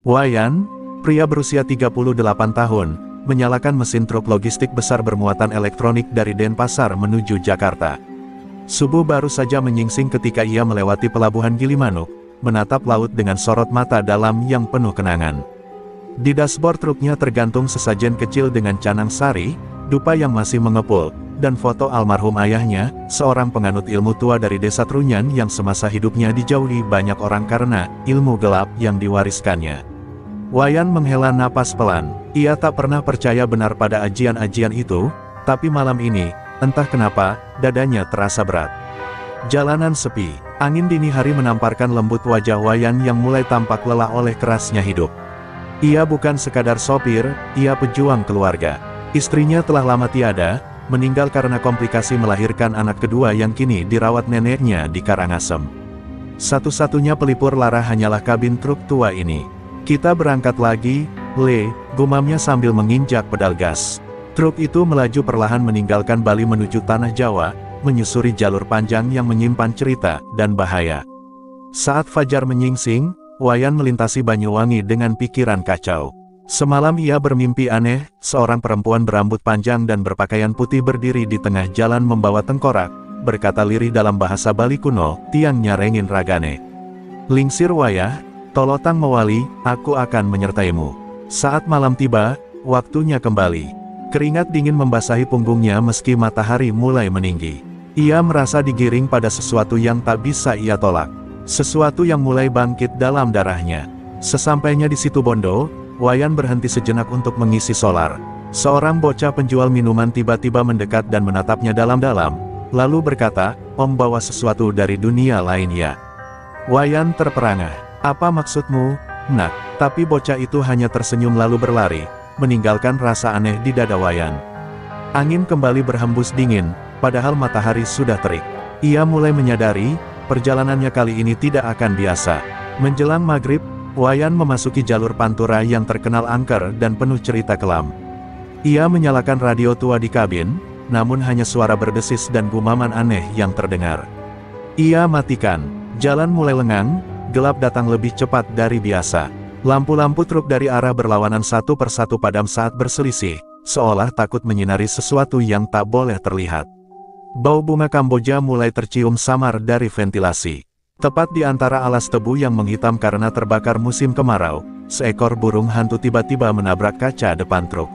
Wayan, pria berusia 38 tahun, menyalakan mesin truk logistik besar bermuatan elektronik dari Denpasar menuju Jakarta. Subuh baru saja menyingsing ketika ia melewati pelabuhan Gilimanuk, menatap laut dengan sorot mata dalam yang penuh kenangan. Di dashboard truknya tergantung sesajen kecil dengan canang sari, dupa yang masih mengepul, dan foto almarhum ayahnya, seorang penganut ilmu tua dari desa Trunyan yang semasa hidupnya dijauhi banyak orang karena ilmu gelap yang diwariskannya. Wayan menghela napas pelan. Ia tak pernah percaya benar pada ajian-ajian itu, tapi malam ini, entah kenapa, dadanya terasa berat. Jalanan sepi, angin dini hari menamparkan lembut wajah Wayan yang mulai tampak lelah oleh kerasnya hidup. Ia bukan sekadar sopir, ia pejuang keluarga. Istrinya telah lama tiada, meninggal karena komplikasi melahirkan anak kedua yang kini dirawat neneknya di Karangasem. Satu-satunya pelipur lara hanyalah kabin truk tua ini. "Kita berangkat lagi, Le," gumamnya sambil menginjak pedal gas. Truk itu melaju perlahan meninggalkan Bali menuju Tanah Jawa, menyusuri jalur panjang yang menyimpan cerita dan bahaya. Saat fajar menyingsing, Wayan melintasi Banyuwangi dengan pikiran kacau. Semalam ia bermimpi aneh, seorang perempuan berambut panjang dan berpakaian putih berdiri di tengah jalan membawa tengkorak, berkata lirih dalam bahasa Bali kuno, "Tiang nyarengin ragane. Lingsir wayah, Tolotang mewali, aku akan menyertaimu." Saat malam tiba, waktunya kembali. Keringat dingin membasahi punggungnya meski matahari mulai meninggi. Ia merasa digiring pada sesuatu yang tak bisa ia tolak. Sesuatu yang mulai bangkit dalam darahnya. Sesampainya di Situbondo, Wayan berhenti sejenak untuk mengisi solar. Seorang bocah penjual minuman tiba-tiba mendekat dan menatapnya dalam-dalam, lalu berkata, "Om bawa sesuatu dari dunia lain ya?" Wayan terperangah. "Apa maksudmu, Nak?" Tapi bocah itu hanya tersenyum lalu berlari, meninggalkan rasa aneh di dada Wayan. Angin kembali berhembus dingin, padahal matahari sudah terik. Ia mulai menyadari, perjalanannya kali ini tidak akan biasa. Menjelang maghrib, Wayan memasuki jalur pantura yang terkenal angker dan penuh cerita kelam. Ia menyalakan radio tua di kabin, namun hanya suara berdesis dan gumaman aneh yang terdengar. Ia matikan. Jalan mulai lengang, gelap datang lebih cepat dari biasa. Lampu-lampu truk dari arah berlawanan satu persatu padam saat berselisih, seolah takut menyinari sesuatu yang tak boleh terlihat. Bau bunga Kamboja mulai tercium samar dari ventilasi. Tepat di antara alas tebu yang menghitam karena terbakar musim kemarau, seekor burung hantu tiba-tiba menabrak kaca depan truk.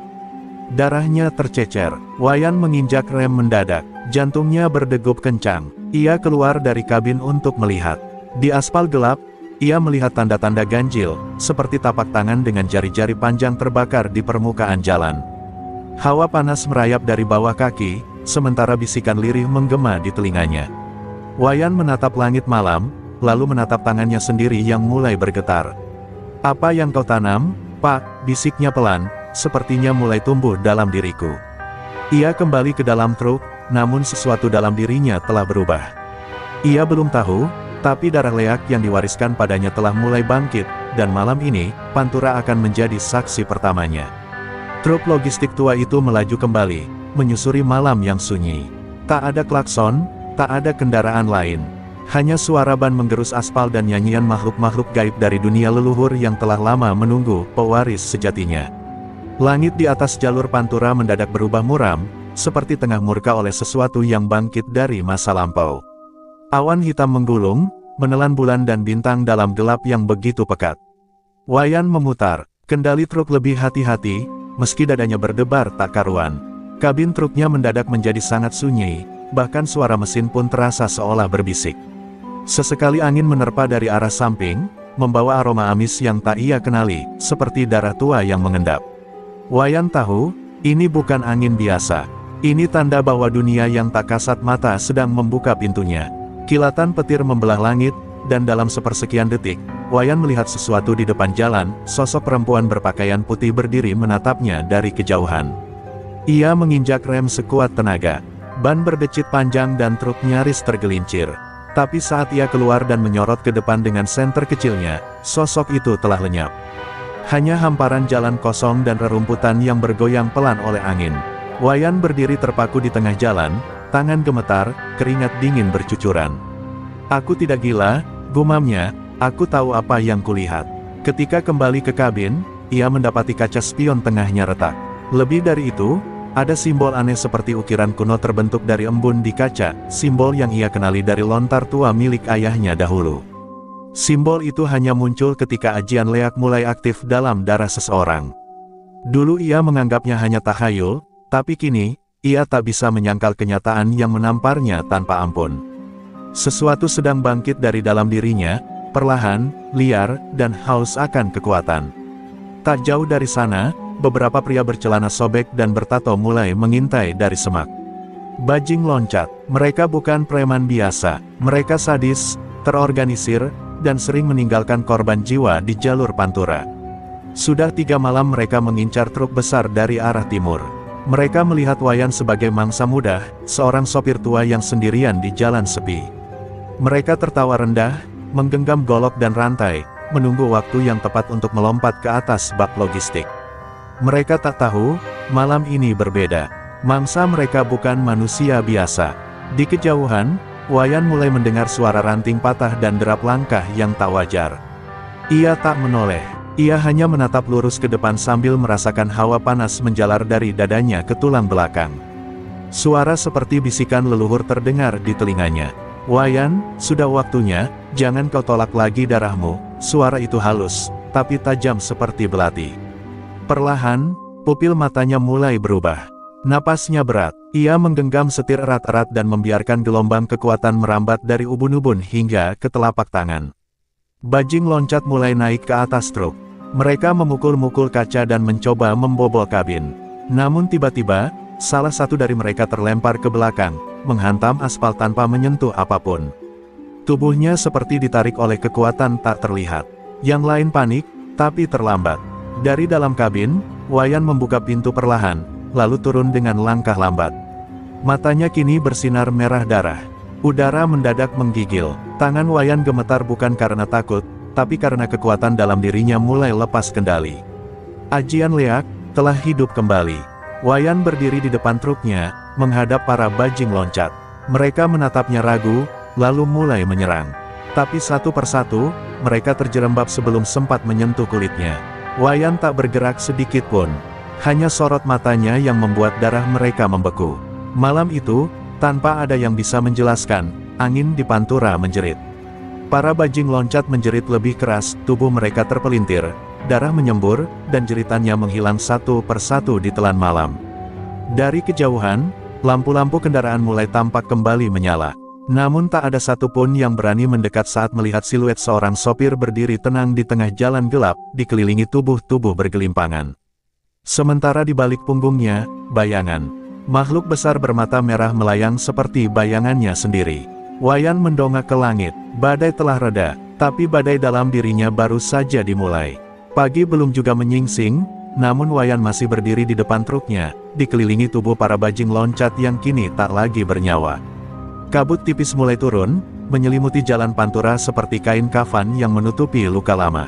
Darahnya tercecer. Wayan menginjak rem mendadak. Jantungnya berdegup kencang. Ia keluar dari kabin untuk melihat. Di aspal gelap, ia melihat tanda-tanda ganjil, seperti tapak tangan dengan jari-jari panjang terbakar di permukaan jalan. Hawa panas merayap dari bawah kaki, sementara bisikan lirih menggema di telinganya. Wayan menatap langit malam, lalu menatap tangannya sendiri yang mulai bergetar. "Apa yang kau tanam, Pak?" bisiknya pelan, "sepertinya mulai tumbuh dalam diriku." Ia kembali ke dalam truk, namun sesuatu dalam dirinya telah berubah. Ia belum tahu, tapi darah leak yang diwariskan padanya telah mulai bangkit, dan malam ini, Pantura akan menjadi saksi pertamanya. Truk logistik tua itu melaju kembali, menyusuri malam yang sunyi. Tak ada klakson, tak ada kendaraan lain. Hanya suara ban menggerus aspal dan nyanyian makhluk-makhluk gaib dari dunia leluhur yang telah lama menunggu pewaris sejatinya. Langit di atas jalur Pantura mendadak berubah muram, seperti tengah murka oleh sesuatu yang bangkit dari masa lampau. Awan hitam menggulung, menelan bulan dan bintang dalam gelap yang begitu pekat. Wayan memutar, kendali truk lebih hati-hati, meski dadanya berdebar tak karuan. Kabin truknya mendadak menjadi sangat sunyi, bahkan suara mesin pun terasa seolah berbisik. Sesekali angin menerpa dari arah samping, membawa aroma amis yang tak ia kenali, seperti darah tua yang mengendap. Wayan tahu, ini bukan angin biasa. Ini tanda bahwa dunia yang tak kasat mata sedang membuka pintunya. Kilatan petir membelah langit, dan dalam sepersekian detik, Wayan melihat sesuatu di depan jalan. Sosok perempuan berpakaian putih berdiri menatapnya dari kejauhan. Ia menginjak rem sekuat tenaga. Ban berdecit panjang dan truk nyaris tergelincir. Tapi saat ia keluar dan menyorot ke depan dengan senter kecilnya, sosok itu telah lenyap. Hanya hamparan jalan kosong dan rerumputan yang bergoyang pelan oleh angin. Wayan berdiri terpaku di tengah jalan, tangan gemetar, keringat dingin bercucuran. "Aku tidak gila," gumamnya, "aku tahu apa yang kulihat." Ketika kembali ke kabin, ia mendapati kaca spion tengahnya retak. Lebih dari itu, ada simbol aneh seperti ukiran kuno terbentuk dari embun di kaca, simbol yang ia kenali dari lontar tua milik ayahnya dahulu. Simbol itu hanya muncul ketika ajian leak mulai aktif dalam darah seseorang. Dulu ia menganggapnya hanya tahayul, tapi kini, ia tak bisa menyangkal kenyataan yang menamparnya tanpa ampun. Sesuatu sedang bangkit dari dalam dirinya, perlahan, liar, dan haus akan kekuatan. Tak jauh dari sana, beberapa pria bercelana sobek dan bertato mulai mengintai dari semak. Bajing loncat. Mereka bukan preman biasa. Mereka sadis, terorganisir, dan sering meninggalkan korban jiwa di jalur pantura. Sudah 3 malam mereka mengincar truk besar dari arah timur. Mereka melihat Wayan sebagai mangsa muda, seorang sopir tua yang sendirian di jalan sepi. Mereka tertawa rendah, menggenggam golok dan rantai, menunggu waktu yang tepat untuk melompat ke atas bak logistik. Mereka tak tahu, malam ini berbeda. Mangsa mereka bukan manusia biasa. Di kejauhan, Wayan mulai mendengar suara ranting patah dan derap langkah yang tak wajar. Ia tak menoleh. Ia hanya menatap lurus ke depan sambil merasakan hawa panas menjalar dari dadanya ke tulang belakang. Suara seperti bisikan leluhur terdengar di telinganya. Wayan, sudah waktunya, jangan kau tolak lagi darahmu. Suara itu halus, tapi tajam seperti belati. Perlahan, pupil matanya mulai berubah. Napasnya berat. Ia menggenggam setir erat-erat dan membiarkan gelombang kekuatan merambat dari ubun-ubun hingga ke telapak tangan. Bajing loncat mulai naik ke atas truk. Mereka memukul-mukul kaca dan mencoba membobol kabin. Namun tiba-tiba, salah satu dari mereka terlempar ke belakang, menghantam aspal tanpa menyentuh apapun. Tubuhnya seperti ditarik oleh kekuatan tak terlihat. Yang lain panik, tapi terlambat. Dari dalam kabin, Wayan membuka pintu perlahan, lalu turun dengan langkah lambat. Matanya kini bersinar merah darah. Udara mendadak menggigil. Tangan Wayan gemetar bukan karena takut, tapi karena kekuatan dalam dirinya mulai lepas kendali. Ajian leak telah hidup kembali. Wayan berdiri di depan truknya, menghadap para bajing loncat. Mereka menatapnya ragu, lalu mulai menyerang. Tapi satu persatu, mereka terjerembab sebelum sempat menyentuh kulitnya. Wayan tak bergerak sedikit pun. Hanya sorot matanya yang membuat darah mereka membeku. Malam itu, tanpa ada yang bisa menjelaskan, angin di pantura menjerit. Para bajing loncat menjerit lebih keras, tubuh mereka terpelintir, darah menyembur, dan jeritannya menghilang satu persatu di telan malam. Dari kejauhan, lampu-lampu kendaraan mulai tampak kembali menyala. Namun tak ada satupun yang berani mendekat saat melihat siluet seorang sopir berdiri tenang di tengah jalan gelap, dikelilingi tubuh-tubuh bergelimpangan. Sementara di balik punggungnya, bayangan. Makhluk besar bermata merah melayang seperti bayangannya sendiri. Wayan mendongak ke langit. Badai telah reda, tapi badai dalam dirinya baru saja dimulai. Pagi belum juga menyingsing, namun Wayan masih berdiri di depan truknya, dikelilingi tubuh para bajing loncat yang kini tak lagi bernyawa. Kabut tipis mulai turun, menyelimuti jalan pantura seperti kain kafan yang menutupi luka lama.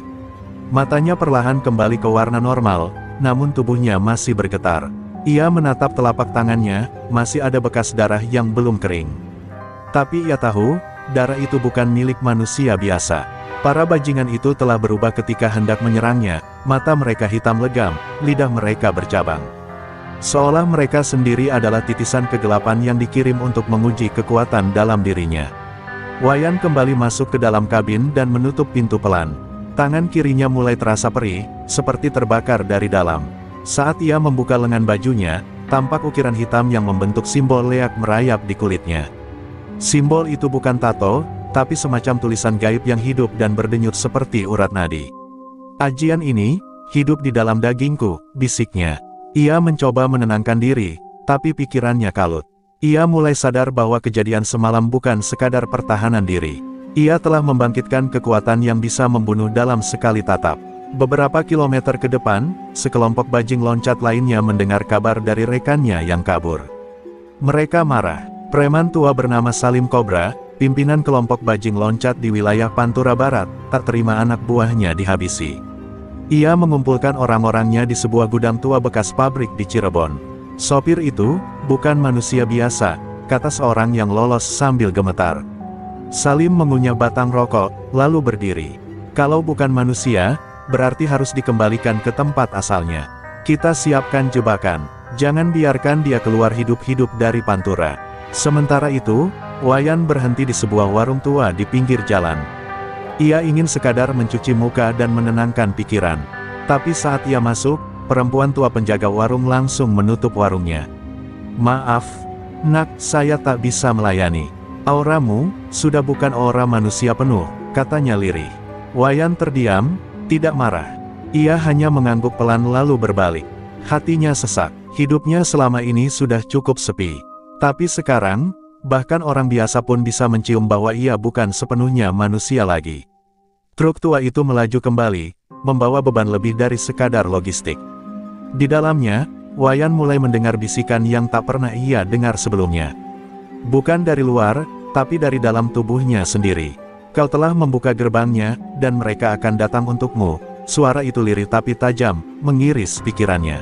Matanya perlahan kembali ke warna normal, namun tubuhnya masih bergetar. Ia menatap telapak tangannya, masih ada bekas darah yang belum kering. Tapi ia tahu, darah itu bukan milik manusia biasa. Para bajingan itu telah berubah ketika hendak menyerangnya, mata mereka hitam legam, lidah mereka bercabang. Seolah mereka sendiri adalah titisan kegelapan yang dikirim untuk menguji kekuatan dalam dirinya. Wayan kembali masuk ke dalam kabin dan menutup pintu pelan. Tangan kirinya mulai terasa perih, seperti terbakar dari dalam. Saat ia membuka lengan bajunya, tampak ukiran hitam yang membentuk simbol leak merayap di kulitnya. Simbol itu bukan tato, tapi semacam tulisan gaib yang hidup dan berdenyut seperti urat nadi. Ajian ini, hidup di dalam dagingku, bisiknya. Ia mencoba menenangkan diri, tapi pikirannya kalut. Ia mulai sadar bahwa kejadian semalam bukan sekadar pertahanan diri. Ia telah membangkitkan kekuatan yang bisa membunuh dalam sekali tatap. Beberapa kilometer ke depan, sekelompok bajing loncat lainnya mendengar kabar dari rekannya yang kabur. Mereka marah. Preman tua bernama Salim Kobra, pimpinan kelompok bajing loncat di wilayah Pantura Barat, tak terima anak buahnya dihabisi. Ia mengumpulkan orang-orangnya di sebuah gudang tua bekas pabrik di Cirebon. Sopir itu, bukan manusia biasa, kata seorang yang lolos sambil gemetar. Salim mengunyah batang rokok, lalu berdiri. Kalau bukan manusia, berarti harus dikembalikan ke tempat asalnya. Kita siapkan jebakan. Jangan biarkan dia keluar hidup-hidup dari Pantura. Sementara itu, Wayan berhenti di sebuah warung tua di pinggir jalan. Ia ingin sekadar mencuci muka dan menenangkan pikiran. Tapi saat ia masuk, perempuan tua penjaga warung langsung menutup warungnya. "Maaf, nak, saya tak bisa melayani. Auramu sudah bukan aura manusia penuh," katanya lirih. Wayan terdiam, tidak marah. Ia hanya mengangguk pelan lalu berbalik. Hatinya sesak, hidupnya selama ini sudah cukup sepi. Tapi sekarang, bahkan orang biasa pun bisa mencium bahwa ia bukan sepenuhnya manusia lagi. Truk tua itu melaju kembali, membawa beban lebih dari sekadar logistik. Di dalamnya, Wayan mulai mendengar bisikan yang tak pernah ia dengar sebelumnya. Bukan dari luar, tapi dari dalam tubuhnya sendiri. "Kau telah membuka gerbangnya, dan mereka akan datang untukmu." Suara itu lirih tapi tajam, mengiris pikirannya.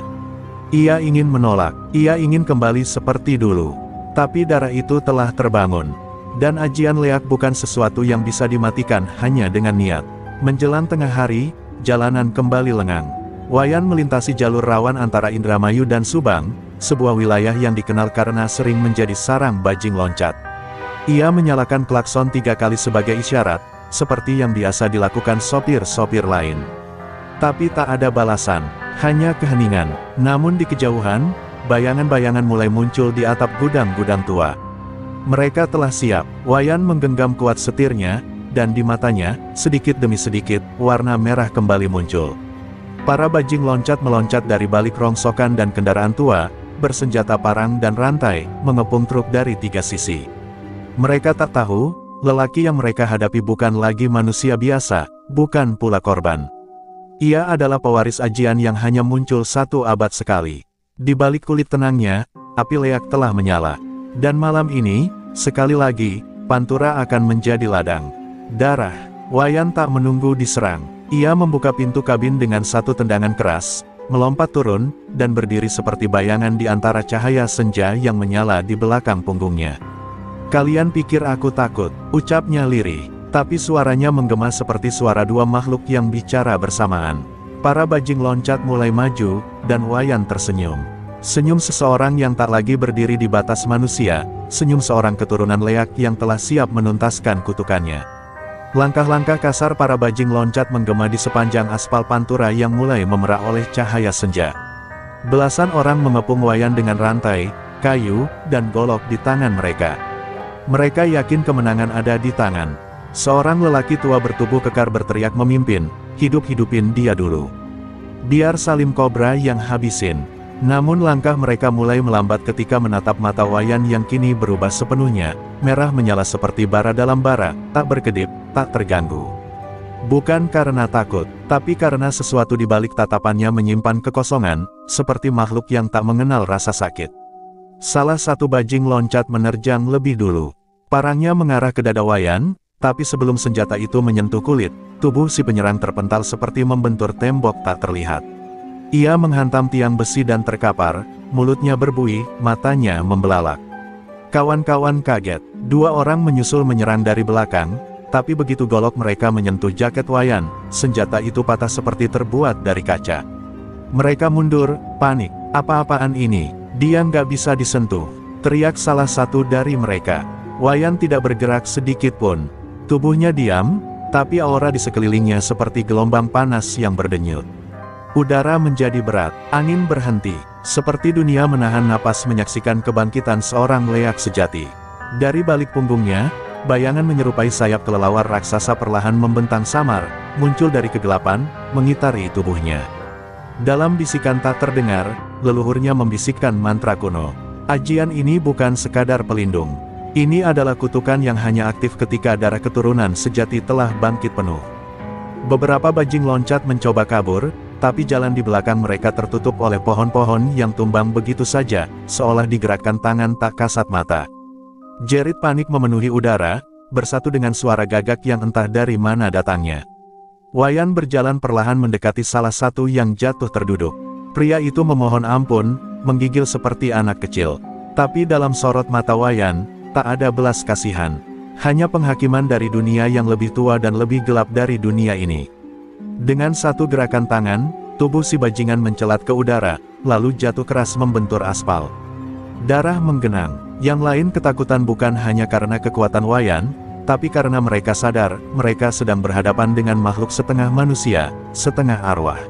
Ia ingin menolak, ia ingin kembali seperti dulu. Tapi darah itu telah terbangun. Dan ajian leak bukan sesuatu yang bisa dimatikan hanya dengan niat. Menjelang tengah hari, jalanan kembali lengang. Wayan melintasi jalur rawan antara Indramayu dan Subang, sebuah wilayah yang dikenal karena sering menjadi sarang bajing loncat. Ia menyalakan klakson 3 kali sebagai isyarat, seperti yang biasa dilakukan sopir-sopir lain. Tapi tak ada balasan, hanya keheningan. Namun di kejauhan, bayangan-bayangan mulai muncul di atap gudang-gudang tua. Mereka telah siap. Wayan menggenggam kuat setirnya, dan di matanya, sedikit demi sedikit, warna merah kembali muncul. Para bajing loncat meloncat dari balik rongsokan dan kendaraan tua, bersenjata parang dan rantai, mengepung truk dari 3 sisi. Mereka tak tahu, lelaki yang mereka hadapi bukan lagi manusia biasa, bukan pula korban. Ia adalah pewaris ajian yang hanya muncul 1 abad sekali. Di balik kulit tenangnya, api leak telah menyala. Dan malam ini, sekali lagi, Pantura akan menjadi ladang darah. Wayan tak menunggu diserang. Ia membuka pintu kabin dengan 1 tendangan keras, melompat turun, dan berdiri seperti bayangan di antara cahaya senja yang menyala di belakang punggungnya. "Kalian pikir aku takut?" ucapnya lirih. Tapi suaranya menggema seperti suara 2 makhluk yang bicara bersamaan. Para bajing loncat mulai maju, dan Wayan tersenyum. Senyum seseorang yang tak lagi berdiri di batas manusia, senyum seorang keturunan leak yang telah siap menuntaskan kutukannya. Langkah-langkah kasar para bajing loncat menggema di sepanjang aspal Pantura yang mulai memerah oleh cahaya senja. Belasan orang mengepung Wayan dengan rantai, kayu, dan golok di tangan mereka. Mereka yakin kemenangan ada di tangan. Seorang lelaki tua bertubuh kekar berteriak memimpin, "Hidup-hidupin dia dulu. Biar Salim Kobra yang habisin." Namun langkah mereka mulai melambat ketika menatap mata Wayan yang kini berubah sepenuhnya, merah menyala seperti bara dalam bara, tak berkedip, tak terganggu. Bukan karena takut, tapi karena sesuatu di balik tatapannya menyimpan kekosongan, seperti makhluk yang tak mengenal rasa sakit. Salah satu bajing loncat menerjang lebih dulu. Parangnya mengarah ke dada Wayan, tapi sebelum senjata itu menyentuh kulit, tubuh si penyerang terpental seperti membentur tembok tak terlihat. Ia menghantam tiang besi dan terkapar, mulutnya berbuih, matanya membelalak. Kawan-kawan kaget, 2 orang menyusul menyerang dari belakang, tapi begitu golok mereka menyentuh jaket Wayan, senjata itu patah seperti terbuat dari kaca. Mereka mundur, panik. "Apa-apaan ini? Dia nggak bisa disentuh," teriak salah satu dari mereka. Wayan tidak bergerak sedikit pun. Tubuhnya diam, tapi aura di sekelilingnya seperti gelombang panas yang berdenyut. Udara menjadi berat, angin berhenti, seperti dunia menahan napas menyaksikan kebangkitan seorang leak sejati. Dari balik punggungnya, bayangan menyerupai sayap kelelawar raksasa perlahan membentang samar, muncul dari kegelapan, mengitari tubuhnya. Dalam bisikan tak terdengar, leluhurnya membisikkan mantra kuno. Ajian ini bukan sekadar pelindung. Ini adalah kutukan yang hanya aktif ketika darah keturunan sejati telah bangkit penuh. Beberapa bajing loncat mencoba kabur, tapi jalan di belakang mereka tertutup oleh pohon-pohon yang tumbang begitu saja, seolah digerakkan tangan tak kasat mata. Jerit panik memenuhi udara, bersatu dengan suara gagak yang entah dari mana datangnya. Wayan berjalan perlahan mendekati salah satu yang jatuh terduduk. Pria itu memohon ampun, menggigil seperti anak kecil. Tapi dalam sorot mata Wayan, tak ada belas kasihan. Hanya penghakiman dari dunia yang lebih tua dan lebih gelap dari dunia ini. Dengan satu gerakan tangan, tubuh si bajingan mencelat ke udara, lalu jatuh keras membentur aspal. Darah menggenang. Yang lain ketakutan bukan hanya karena kekuatan Wayan, tapi karena mereka sadar, mereka sedang berhadapan dengan makhluk setengah manusia, setengah arwah.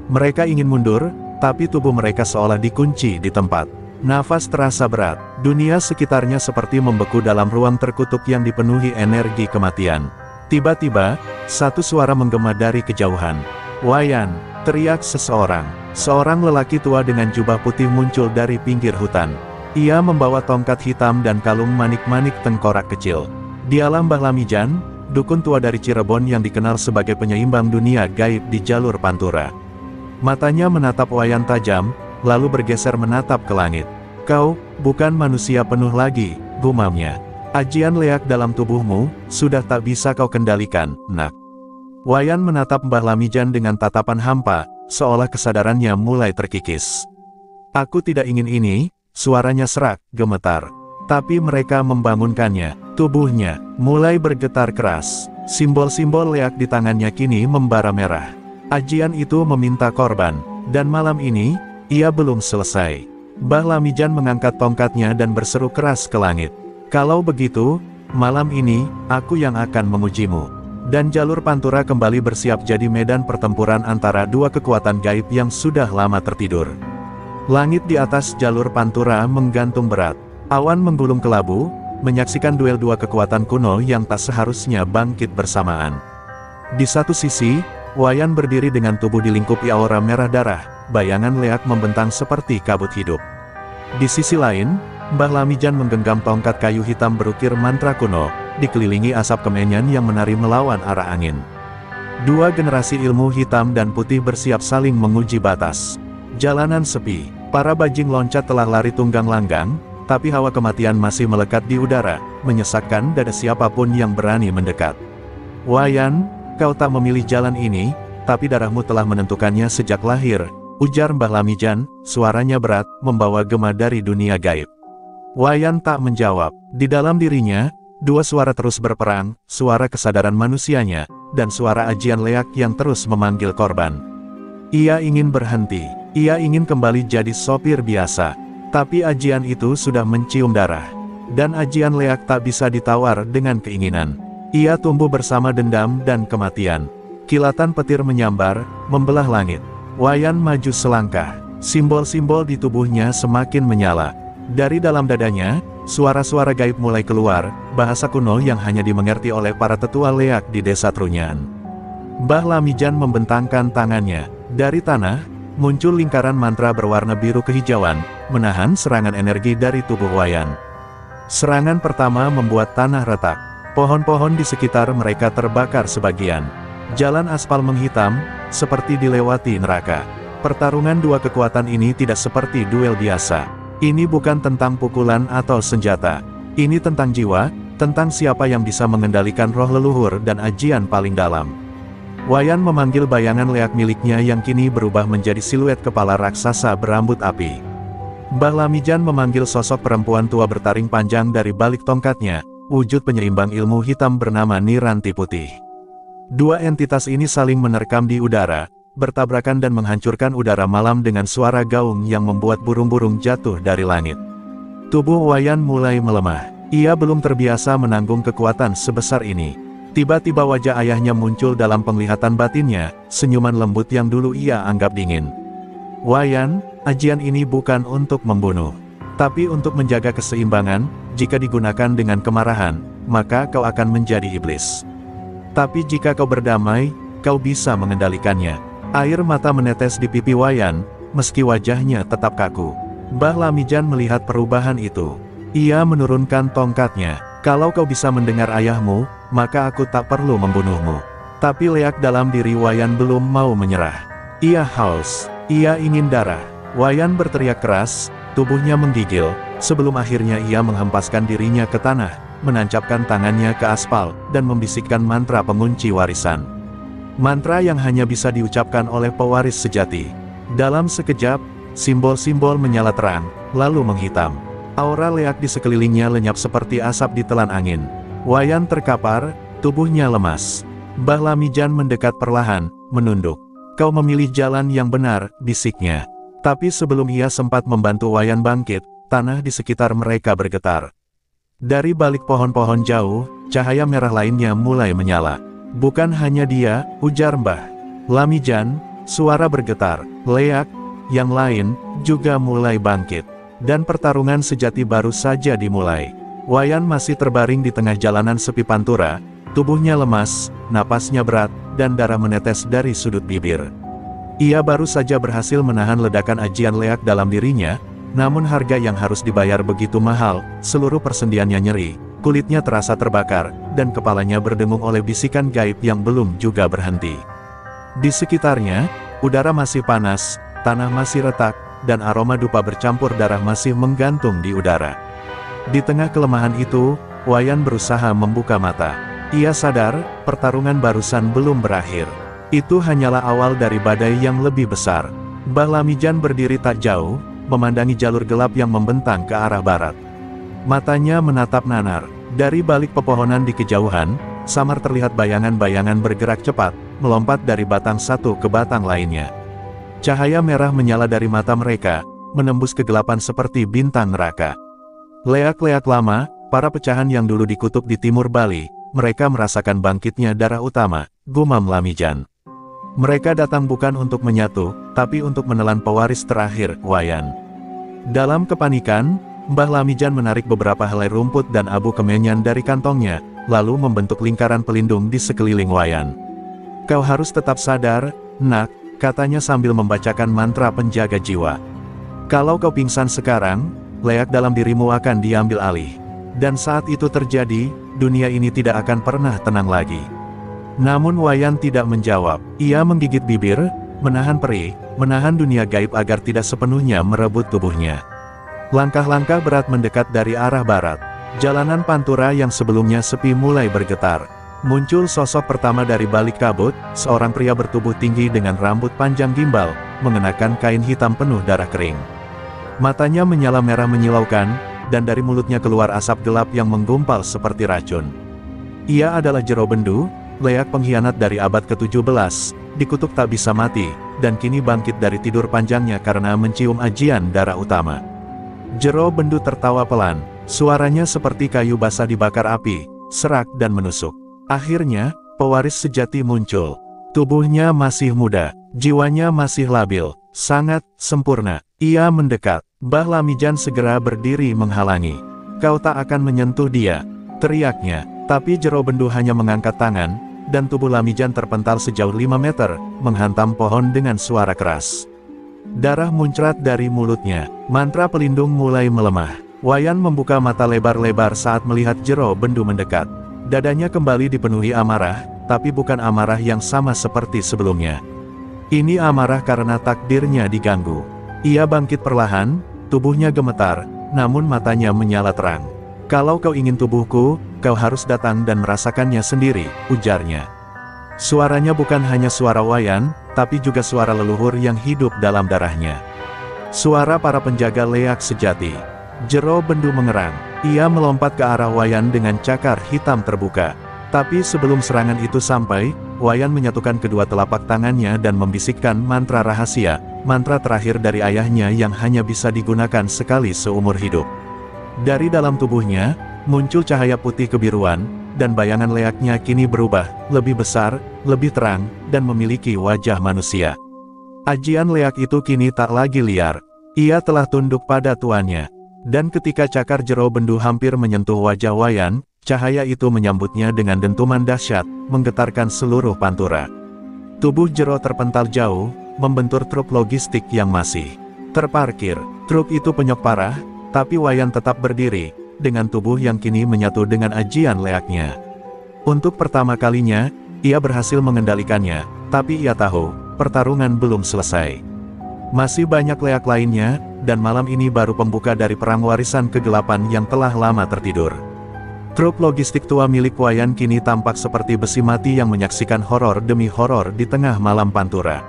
Mereka ingin mundur, tapi tubuh mereka seolah dikunci di tempat. Nafas terasa berat, dunia sekitarnya seperti membeku dalam ruang terkutuk yang dipenuhi energi kematian. Tiba-tiba, satu suara menggema dari kejauhan. "Wayan!" teriak seseorang. Seorang lelaki tua dengan jubah putih muncul dari pinggir hutan. Ia membawa tongkat hitam dan kalung manik-manik tengkorak kecil. Dialah Mbah Lamijan, dukun tua dari Cirebon yang dikenal sebagai penyeimbang dunia gaib di jalur Pantura. Matanya menatap Wayan tajam, lalu bergeser menatap ke langit. "Kau, bukan manusia penuh lagi," gumamnya. "Ajian leak dalam tubuhmu, sudah tak bisa kau kendalikan, nak." Wayan menatap Mbah Lamijan dengan tatapan hampa, seolah kesadarannya mulai terkikis. "Aku tidak ingin ini," suaranya serak, gemetar. Tapi mereka membangunkannya. Tubuhnya mulai bergetar keras. Simbol-simbol leak di tangannya kini membara merah. Ajian itu meminta korban, dan malam ini, ia belum selesai. Mbah Lamijan mengangkat tongkatnya dan berseru keras ke langit. "Kalau begitu, malam ini, aku yang akan mengujimu." Dan jalur Pantura kembali bersiap jadi medan pertempuran antara dua kekuatan gaib yang sudah lama tertidur. Langit di atas jalur Pantura menggantung berat. Awan menggulung kelabu, menyaksikan duel dua kekuatan kuno yang tak seharusnya bangkit bersamaan. Di satu sisi, Wayan berdiri dengan tubuh dilingkupi aura merah darah, bayangan leak membentang seperti kabut hidup. Di sisi lain, Mbah Lamijan menggenggam tongkat kayu hitam berukir mantra kuno, dikelilingi asap kemenyan yang menari melawan arah angin. Dua generasi ilmu hitam dan putih bersiap saling menguji batas. Jalanan sepi, para bajing loncat telah lari tunggang langgang, tapi hawa kematian masih melekat di udara, menyesakkan dada siapapun yang berani mendekat. "Wayan, kau tak memilih jalan ini, tapi darahmu telah menentukannya sejak lahir," ujar Mbah Lamijan, suaranya berat, membawa gema dari dunia gaib. Wayan tak menjawab. Di dalam dirinya, dua suara terus berperang, suara kesadaran manusianya, dan suara ajian leak yang terus memanggil korban. Ia ingin berhenti, ia ingin kembali jadi sopir biasa, tapi ajian itu sudah mencium darah. Dan ajian leak tak bisa ditawar dengan keinginan. Ia tumbuh bersama dendam dan kematian. Kilatan petir menyambar, membelah langit. Wayan maju selangkah, simbol-simbol di tubuhnya semakin menyala. Dari dalam dadanya, suara-suara gaib mulai keluar, bahasa kuno yang hanya dimengerti oleh para tetua leak di desa Trunyan. Mbah Lamijan membentangkan tangannya. Dari tanah, muncul lingkaran mantra berwarna biru kehijauan, menahan serangan energi dari tubuh Wayan. Serangan pertama membuat tanah retak. Pohon-pohon di sekitar mereka terbakar sebagian. Jalan aspal menghitam, seperti dilewati neraka. Pertarungan dua kekuatan ini tidak seperti duel biasa. Ini bukan tentang pukulan atau senjata. Ini tentang jiwa, tentang siapa yang bisa mengendalikan roh leluhur dan ajian paling dalam. Wayan memanggil bayangan leak miliknya yang kini berubah menjadi siluet kepala raksasa berambut api. Mbah Lamijan memanggil sosok perempuan tua bertaring panjang dari balik tongkatnya, wujud penyeimbang ilmu hitam bernama Niranti Putih. Dua entitas ini saling menerkam di udara, bertabrakan dan menghancurkan udara malam dengan suara gaung yang membuat burung-burung jatuh dari langit. Tubuh Wayan mulai melemah. Ia belum terbiasa menanggung kekuatan sebesar ini. Tiba-tiba wajah ayahnya muncul dalam penglihatan batinnya, senyuman lembut yang dulu ia anggap dingin. "Wayan, ajian ini bukan untuk membunuh, tapi untuk menjaga keseimbangan. Jika digunakan dengan kemarahan, maka kau akan menjadi iblis. Tapi jika kau berdamai, kau bisa mengendalikannya." Air mata menetes di pipi Wayan, meski wajahnya tetap kaku. Mbah Lamijan melihat perubahan itu. Ia menurunkan tongkatnya. "Kalau kau bisa mendengar ayahmu, maka aku tak perlu membunuhmu." Tapi leak dalam diri Wayan belum mau menyerah. Ia haus, ia ingin darah. Wayan berteriak keras, tubuhnya menggigil, sebelum akhirnya ia menghempaskan dirinya ke tanah, menancapkan tangannya ke aspal, dan membisikkan mantra pengunci warisan. Mantra yang hanya bisa diucapkan oleh pewaris sejati. Dalam sekejap, simbol-simbol menyala terang, lalu menghitam. Aura leak di sekelilingnya lenyap seperti asap ditelan angin. Wayan terkapar, tubuhnya lemas. Mbah Lamijan mendekat perlahan, menunduk. "Kau memilih jalan yang benar," bisiknya. Tapi sebelum ia sempat membantu Wayan bangkit, tanah di sekitar mereka bergetar. Dari balik pohon-pohon jauh, cahaya merah lainnya mulai menyala. "Bukan hanya dia," ujar Mbah Lamijan. Suara bergetar, leak, yang lain juga mulai bangkit. Dan pertarungan sejati baru saja dimulai. Wayan masih terbaring di tengah jalanan sepi Pantura, tubuhnya lemas, napasnya berat, dan darah menetes dari sudut bibir. Ia baru saja berhasil menahan ledakan ajian leak dalam dirinya, namun harga yang harus dibayar begitu mahal, seluruh persendiannya nyeri, kulitnya terasa terbakar, dan kepalanya berdengung oleh bisikan gaib yang belum juga berhenti. Di sekitarnya, udara masih panas, tanah masih retak, dan aroma dupa bercampur darah masih menggantung di udara. Di tengah kelemahan itu, Wayan berusaha membuka mata. Ia sadar, pertarungan barusan belum berakhir. Itu hanyalah awal dari badai yang lebih besar. Mbah Lamijan berdiri tak jauh, memandangi jalur gelap yang membentang ke arah barat. Matanya menatap nanar. Dari balik pepohonan di kejauhan, samar terlihat bayangan-bayangan bergerak cepat, melompat dari batang satu ke batang lainnya. Cahaya merah menyala dari mata mereka, menembus kegelapan seperti bintang neraka. Leak-leak lama, para pecahan yang dulu dikutuk di timur Bali, mereka merasakan bangkitnya darah utama, gumam Lamijan. Mereka datang bukan untuk menyatu, tapi untuk menelan pewaris terakhir, Wayan. Dalam kepanikan, Mbah Lamijan menarik beberapa helai rumput dan abu kemenyan dari kantongnya, lalu membentuk lingkaran pelindung di sekeliling Wayan. "Kau harus tetap sadar, Nak," katanya sambil membacakan mantra penjaga jiwa. "Kalau kau pingsan sekarang, leak dalam dirimu akan diambil alih. Dan saat itu terjadi, dunia ini tidak akan pernah tenang lagi." Namun Wayan tidak menjawab. Ia menggigit bibir, menahan perih, menahan dunia gaib agar tidak sepenuhnya merebut tubuhnya. Langkah-langkah berat mendekat dari arah barat. Jalanan Pantura yang sebelumnya sepi mulai bergetar. Muncul sosok pertama dari balik kabut, seorang pria bertubuh tinggi dengan rambut panjang gimbal, mengenakan kain hitam penuh darah kering. Matanya menyala merah menyilaukan, dan dari mulutnya keluar asap gelap yang menggumpal seperti racun. Ia adalah Jero Bendu, leak pengkhianat dari abad ke-17, dikutuk tak bisa mati, dan kini bangkit dari tidur panjangnya karena mencium ajian darah utama. Jero Bendu tertawa pelan, suaranya seperti kayu basah dibakar api, serak dan menusuk. Akhirnya, pewaris sejati muncul. Tubuhnya masih muda, jiwanya masih labil, sangat sempurna. Ia mendekat. Mbah Lamijan segera berdiri menghalangi. "Kau tak akan menyentuh dia," teriaknya. Tapi Jero Bendu hanya mengangkat tangan, dan tubuh Lamijan terpental sejauh 5 meter, menghantam pohon dengan suara keras. Darah muncrat dari mulutnya, mantra pelindung mulai melemah. Wayan membuka mata lebar-lebar saat melihat Jero Bendu mendekat. Dadanya kembali dipenuhi amarah, tapi bukan amarah yang sama seperti sebelumnya. Ini amarah karena takdirnya diganggu. Ia bangkit perlahan, tubuhnya gemetar, namun matanya menyala terang. "Kalau kau ingin tubuhku, kau harus datang dan merasakannya sendiri," ujarnya. Suaranya bukan hanya suara Wayan, tapi juga suara leluhur yang hidup dalam darahnya. Suara para penjaga leak sejati. Jero Bendu mengerang. Ia melompat ke arah Wayan dengan cakar hitam terbuka. Tapi sebelum serangan itu sampai, Wayan menyatukan kedua telapak tangannya dan membisikkan mantra rahasia, mantra terakhir dari ayahnya yang hanya bisa digunakan sekali seumur hidup. Dari dalam tubuhnya, muncul cahaya putih kebiruan, dan bayangan leaknya kini berubah, lebih besar, lebih terang, dan memiliki wajah manusia. Ajian leak itu kini tak lagi liar. Ia telah tunduk pada tuannya. Dan ketika cakar Jero Bendu hampir menyentuh wajah Wayan, cahaya itu menyambutnya dengan dentuman dahsyat, menggetarkan seluruh Pantura. Tubuh Jero terpental jauh, membentur truk logistik yang masih terparkir. Truk itu penyok parah, tapi Wayan tetap berdiri, dengan tubuh yang kini menyatu dengan ajian leaknya. Untuk pertama kalinya, ia berhasil mengendalikannya, tapi ia tahu, pertarungan belum selesai. Masih banyak leak lainnya, dan malam ini baru pembuka dari perang warisan kegelapan yang telah lama tertidur. Truk logistik tua milik Wayan kini tampak seperti besi mati yang menyaksikan horor demi horor di tengah malam Pantura.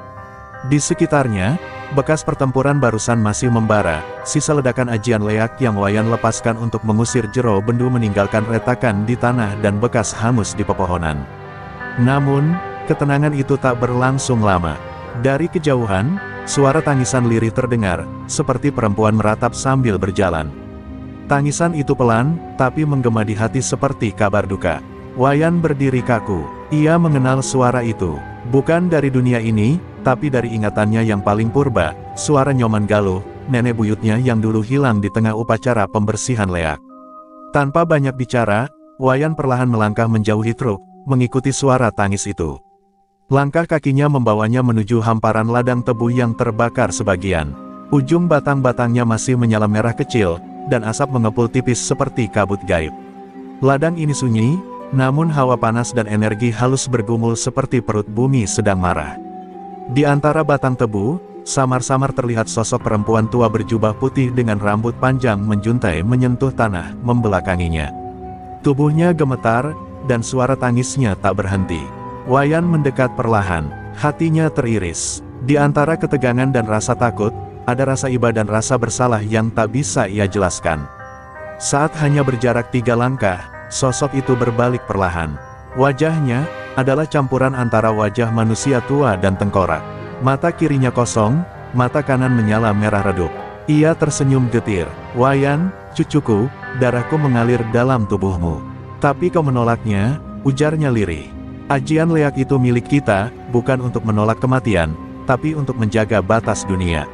Di sekitarnya, bekas pertempuran barusan masih membara, sisa ledakan ajian leak yang Wayan lepaskan untuk mengusir Jero Bendu meninggalkan retakan di tanah dan bekas hangus di pepohonan. Namun, ketenangan itu tak berlangsung lama. Dari kejauhan, suara tangisan lirih terdengar, seperti perempuan meratap sambil berjalan. Tangisan itu pelan, tapi menggema di hati seperti kabar duka. Wayan berdiri kaku. Ia mengenal suara itu. Bukan dari dunia ini, tapi dari ingatannya yang paling purba, suara Nyoman Galuh, nenek buyutnya yang dulu hilang di tengah upacara pembersihan leak. Tanpa banyak bicara, Wayan perlahan melangkah menjauhi truk, mengikuti suara tangis itu. Langkah kakinya membawanya menuju hamparan ladang tebu yang terbakar sebagian. Ujung batang-batangnya masih menyala merah kecil, dan asap mengepul tipis seperti kabut gaib. Ladang ini sunyi, namun hawa panas dan energi halus bergumul seperti perut bumi sedang marah. Di antara batang tebu, samar-samar terlihat sosok perempuan tua berjubah putih dengan rambut panjang menjuntai menyentuh tanah, membelakanginya. Tubuhnya gemetar, dan suara tangisnya tak berhenti. Wayan mendekat perlahan, hatinya teriris. Di antara ketegangan dan rasa takut, ada rasa iba dan rasa bersalah yang tak bisa ia jelaskan. Saat hanya berjarak 3 langkah, sosok itu berbalik perlahan. Wajahnya adalah campuran antara wajah manusia tua dan tengkorak. Mata kirinya kosong, mata kanan menyala merah redup. Ia tersenyum getir. "Wayan, cucuku, darahku mengalir dalam tubuhmu. Tapi kau menolaknya," ujarnya lirih. "Ajian leak itu milik kita, bukan untuk menolak kematian, tapi untuk menjaga batas dunia."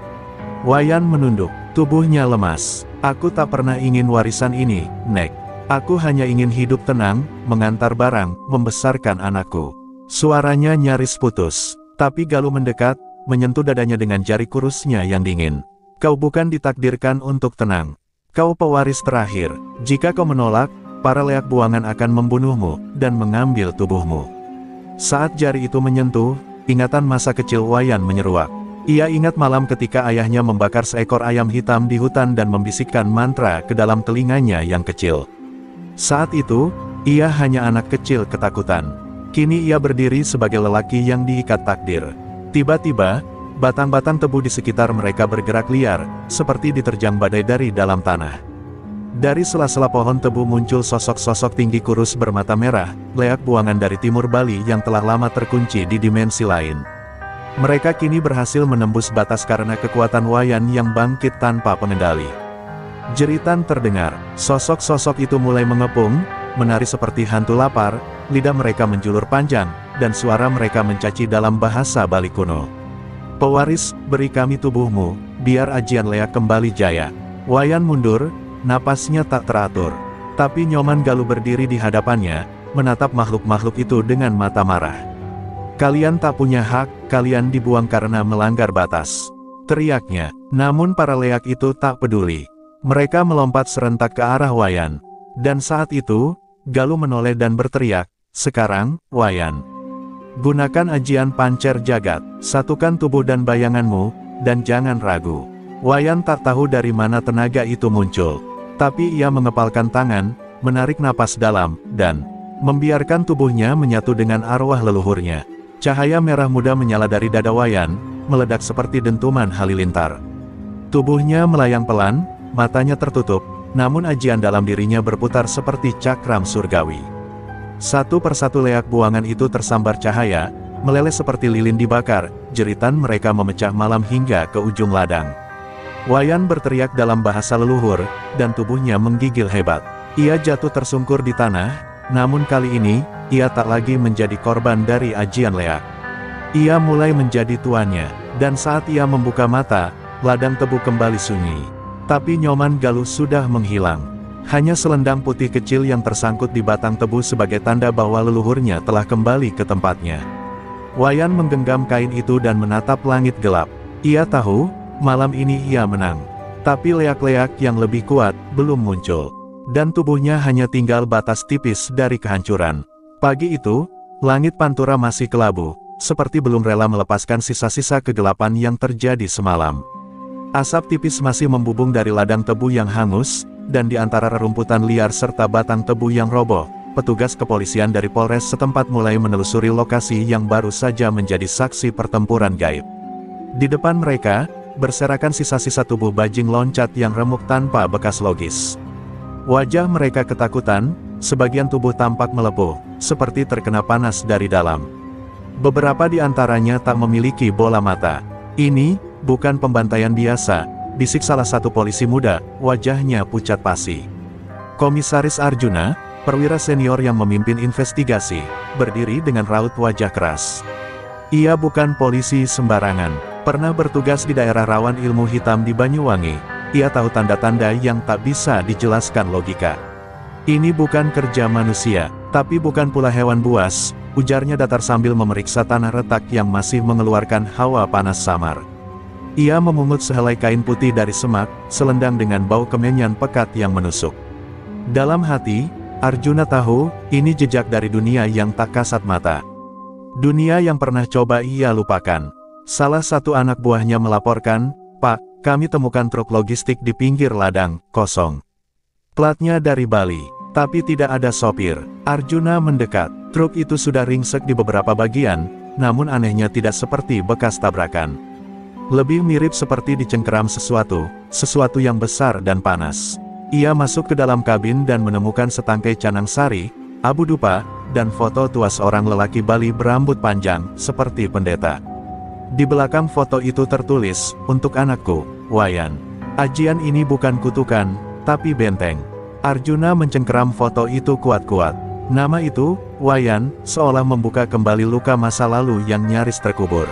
Wayan menunduk, tubuhnya lemas. "Aku tak pernah ingin warisan ini, Nek. Aku hanya ingin hidup tenang, mengantar barang, membesarkan anakku." Suaranya nyaris putus, tapi Galuh mendekat, menyentuh dadanya dengan jari kurusnya yang dingin. "Kau bukan ditakdirkan untuk tenang. Kau pewaris terakhir. Jika kau menolak, para leak buangan akan membunuhmu, dan mengambil tubuhmu." Saat jari itu menyentuh, ingatan masa kecil Wayan menyeruak. Ia ingat malam ketika ayahnya membakar seekor ayam hitam di hutan dan membisikkan mantra ke dalam telinganya yang kecil. Saat itu, ia hanya anak kecil ketakutan. Kini ia berdiri sebagai lelaki yang diikat takdir. Tiba-tiba, batang-batang tebu di sekitar mereka bergerak liar, seperti diterjang badai dari dalam tanah. Dari sela-sela pohon tebu muncul sosok-sosok tinggi kurus bermata merah, leak buangan dari timur Bali yang telah lama terkunci di dimensi lain. Mereka kini berhasil menembus batas karena kekuatan Wayan yang bangkit tanpa pengendali. Jeritan terdengar, sosok-sosok itu mulai mengepung, menari seperti hantu lapar, lidah mereka menjulur panjang, dan suara mereka mencaci dalam bahasa Bali kuno. "Pewaris, beri kami tubuhmu, biar ajian leak kembali jaya." Wayan mundur, napasnya tak teratur. Tapi Nyoman Galuh berdiri di hadapannya, menatap makhluk-makhluk itu dengan mata marah. "Kalian tak punya hak, kalian dibuang karena melanggar batas," teriaknya. Namun para leak itu tak peduli. Mereka melompat serentak ke arah Wayan. Dan saat itu, Galuh menoleh dan berteriak, "Sekarang, Wayan, gunakan ajian pancer jagat, satukan tubuh dan bayanganmu, dan jangan ragu." Wayan tak tahu dari mana tenaga itu muncul. Tapi ia mengepalkan tangan, menarik napas dalam, dan membiarkan tubuhnya menyatu dengan arwah leluhurnya. Cahaya merah muda menyala dari dada Wayan, meledak seperti dentuman halilintar. Tubuhnya melayang pelan, matanya tertutup, namun ajian dalam dirinya berputar seperti cakram surgawi. Satu persatu leak buangan itu tersambar cahaya, meleleh seperti lilin dibakar, jeritan mereka memecah malam hingga ke ujung ladang. Wayan berteriak dalam bahasa leluhur, dan tubuhnya menggigil hebat. Ia jatuh tersungkur di tanah, namun kali ini, ia tak lagi menjadi korban dari ajian leak. Ia mulai menjadi tuannya, dan saat ia membuka mata, ladang tebu kembali sunyi. Tapi Nyoman Galuh sudah menghilang. Hanya selendang putih kecil yang tersangkut di batang tebu sebagai tanda bahwa leluhurnya telah kembali ke tempatnya. Wayan menggenggam kain itu dan menatap langit gelap. Ia tahu, malam ini ia menang. Tapi leak-leak yang lebih kuat, belum muncul. Dan tubuhnya hanya tinggal batas tipis dari kehancuran. Pagi itu, langit Pantura masih kelabu, seperti belum rela melepaskan sisa-sisa kegelapan yang terjadi semalam. Asap tipis masih membubung dari ladang tebu yang hangus, dan di antara rerumputan liar serta batang tebu yang roboh, petugas kepolisian dari Polres setempat mulai menelusuri lokasi yang baru saja menjadi saksi pertempuran gaib. Di depan mereka, berserakan sisa-sisa tubuh bajing loncat yang remuk tanpa bekas logis. Wajah mereka ketakutan, sebagian tubuh tampak melepuh, seperti terkena panas dari dalam. Beberapa di antaranya tak memiliki bola mata. "Ini bukan pembantaian biasa," bisik salah satu polisi muda, wajahnya pucat pasi. Komisaris Arjuna, perwira senior yang memimpin investigasi, berdiri dengan raut wajah keras. Ia bukan polisi sembarangan, pernah bertugas di daerah rawan ilmu hitam di Banyuwangi. Ia tahu tanda-tanda yang tak bisa dijelaskan logika. "Ini bukan kerja manusia, tapi bukan pula hewan buas," ujarnya datar sambil memeriksa tanah retak yang masih mengeluarkan hawa panas samar. Ia memungut sehelai kain putih dari semak, selendang dengan bau kemenyan pekat yang menusuk. Dalam hati, Arjuna tahu, ini jejak dari dunia yang tak kasat mata. Dunia yang pernah coba ia lupakan. Salah satu anak buahnya melaporkan, "Pak, kami temukan truk logistik di pinggir ladang, kosong. Platnya dari Bali, tapi tidak ada sopir." Arjuna mendekat. Truk itu sudah ringsek di beberapa bagian, namun anehnya tidak seperti bekas tabrakan. Lebih mirip seperti dicengkeram sesuatu yang besar dan panas. Ia masuk ke dalam kabin dan menemukan setangkai canang sari, abu dupa, dan foto tua seorang lelaki Bali berambut panjang, seperti pendeta. Di belakang foto itu tertulis, "Untuk anakku, Wayan. Ajian ini bukan kutukan, tapi benteng." Arjuna mencengkeram foto itu kuat-kuat. Nama itu, Wayan, seolah membuka kembali luka masa lalu yang nyaris terkubur.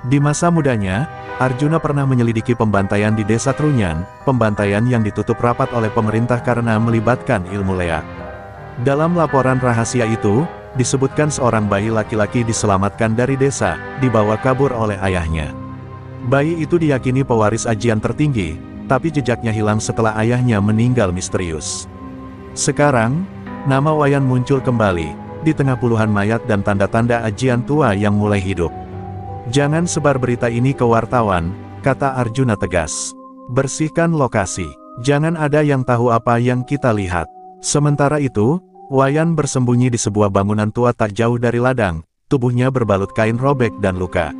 Di masa mudanya, Arjuna pernah menyelidiki pembantaian di Desa Trunyan, pembantaian yang ditutup rapat oleh pemerintah karena melibatkan ilmu leak. Dalam laporan rahasia itu, disebutkan seorang bayi laki-laki diselamatkan dari desa, dibawa kabur oleh ayahnya. Bayi itu diyakini pewaris ajian tertinggi, tapi jejaknya hilang setelah ayahnya meninggal misterius. Sekarang, nama Wayan muncul kembali, di tengah puluhan mayat dan tanda-tanda ajian tua yang mulai hidup. "Jangan sebar berita ini ke wartawan," kata Arjuna tegas. "Bersihkan lokasi. Jangan ada yang tahu apa yang kita lihat." Sementara itu, Wayan bersembunyi di sebuah bangunan tua tak jauh dari ladang, tubuhnya berbalut kain robek dan luka.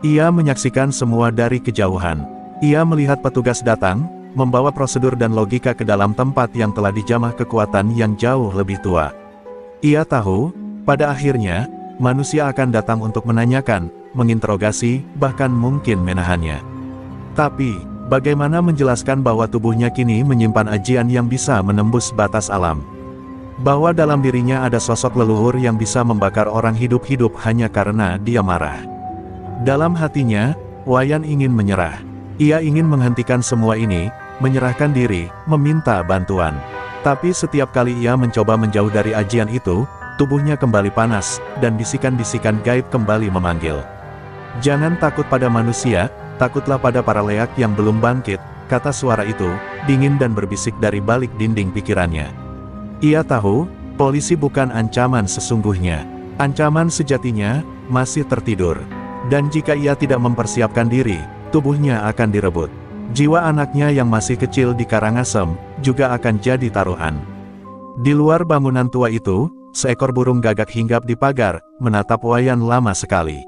Ia menyaksikan semua dari kejauhan. Ia melihat petugas datang, membawa prosedur dan logika ke dalam tempat yang telah dijamah kekuatan yang jauh lebih tua. Ia tahu, pada akhirnya, manusia akan datang untuk menanyakan, menginterogasi, bahkan mungkin menahannya. Tapi, bagaimana menjelaskan bahwa tubuhnya kini menyimpan ajian yang bisa menembus batas alam? Bahwa dalam dirinya ada sosok leluhur yang bisa membakar orang hidup-hidup hanya karena dia marah. Dalam hatinya, Wayan ingin menyerah. Ia ingin menghentikan semua ini, menyerahkan diri, meminta bantuan. Tapi setiap kali ia mencoba menjauh dari ajian itu, tubuhnya kembali panas, dan bisikan-bisikan gaib kembali memanggil. "Jangan takut pada manusia, takutlah pada para leak yang belum bangkit," kata suara itu, dingin dan berbisik dari balik dinding pikirannya. Ia tahu, polisi bukan ancaman sesungguhnya. Ancaman sejatinya, masih tertidur. Dan jika ia tidak mempersiapkan diri, tubuhnya akan direbut. Jiwa anaknya yang masih kecil di Karangasem, juga akan jadi taruhan. Di luar bangunan tua itu, seekor burung gagak hinggap di pagar, menatap Wayan lama sekali.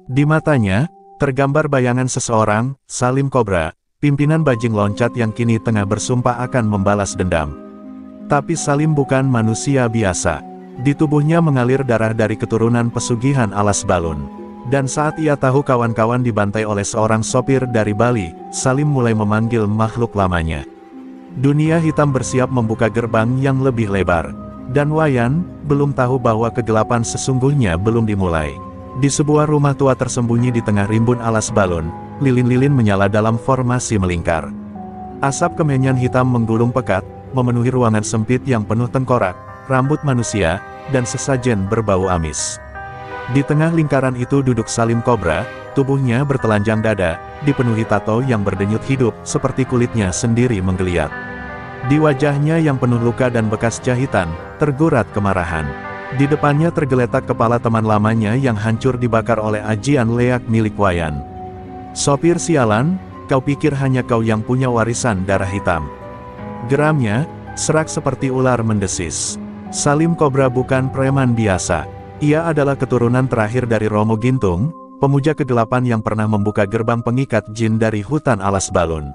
Di matanya, tergambar bayangan seseorang, Salim Kobra, pimpinan bajing loncat yang kini tengah bersumpah akan membalas dendam. Tapi Salim bukan manusia biasa. Di tubuhnya mengalir darah dari keturunan pesugihan alas balun. Dan saat ia tahu kawan-kawan dibantai oleh seorang sopir dari Bali, Salim mulai memanggil makhluk lamanya. Dunia hitam bersiap membuka gerbang yang lebih lebar. Dan Wayan, belum tahu bahwa kegelapan sesungguhnya belum dimulai. Di sebuah rumah tua tersembunyi di tengah rimbun alas balun, lilin-lilin menyala dalam formasi melingkar. Asap kemenyan hitam menggulung pekat, memenuhi ruangan sempit yang penuh tengkorak, rambut manusia, dan sesajen berbau amis. Di tengah lingkaran itu duduk Salim Kobra, tubuhnya bertelanjang dada, dipenuhi tato yang berdenyut hidup, seperti kulitnya sendiri menggeliat. Di wajahnya yang penuh luka dan bekas jahitan, tergurat kemarahan. Di depannya tergeletak kepala teman lamanya yang hancur dibakar oleh ajian leak milik Wayan. "Sopir sialan, kau pikir hanya kau yang punya warisan darah hitam?" Geramnya, serak seperti ular mendesis. Salim Kobra bukan preman biasa. Ia adalah keturunan terakhir dari Romo Gintung, pemuja kegelapan yang pernah membuka gerbang pengikat jin dari hutan alas balun.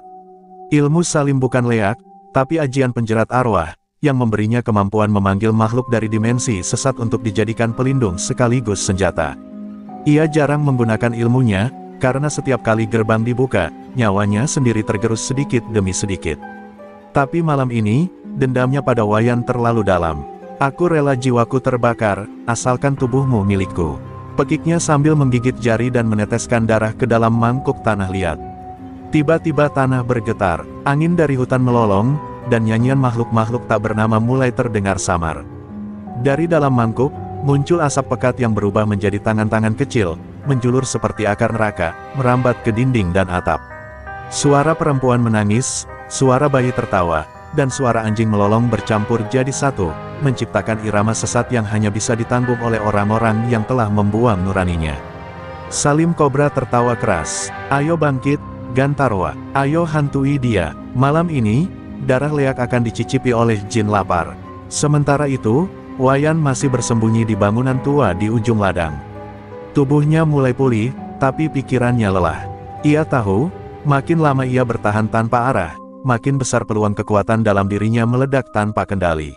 Ilmu Salim bukan leak, tapi ajian penjerat arwah, yang memberinya kemampuan memanggil makhluk dari dimensi sesat untuk dijadikan pelindung sekaligus senjata. Ia jarang menggunakan ilmunya, karena setiap kali gerbang dibuka, nyawanya sendiri tergerus sedikit demi sedikit. Tapi malam ini, dendamnya pada Wayan terlalu dalam. Aku rela jiwaku terbakar, asalkan tubuhmu milikku. Pekiknya sambil menggigit jari dan meneteskan darah ke dalam mangkuk tanah liat. Tiba-tiba tanah bergetar, angin dari hutan melolong, dan nyanyian makhluk-makhluk tak bernama mulai terdengar samar. Dari dalam mangkuk, muncul asap pekat yang berubah menjadi tangan-tangan kecil, menjulur seperti akar neraka, merambat ke dinding dan atap. Suara perempuan menangis, suara bayi tertawa, dan suara anjing melolong bercampur jadi satu, menciptakan irama sesat yang hanya bisa ditanggung oleh orang-orang yang telah membuang nuraninya. Salim Kobra tertawa keras. Ayo bangkit, Gantarwa. Ayo hantui dia. Malam ini, darah leak akan dicicipi oleh jin lapar. Sementara itu, Wayan masih bersembunyi di bangunan tua di ujung ladang. Tubuhnya mulai pulih, tapi pikirannya lelah. Ia tahu, makin lama ia bertahan tanpa arah, makin besar peluang kekuatan dalam dirinya meledak tanpa kendali.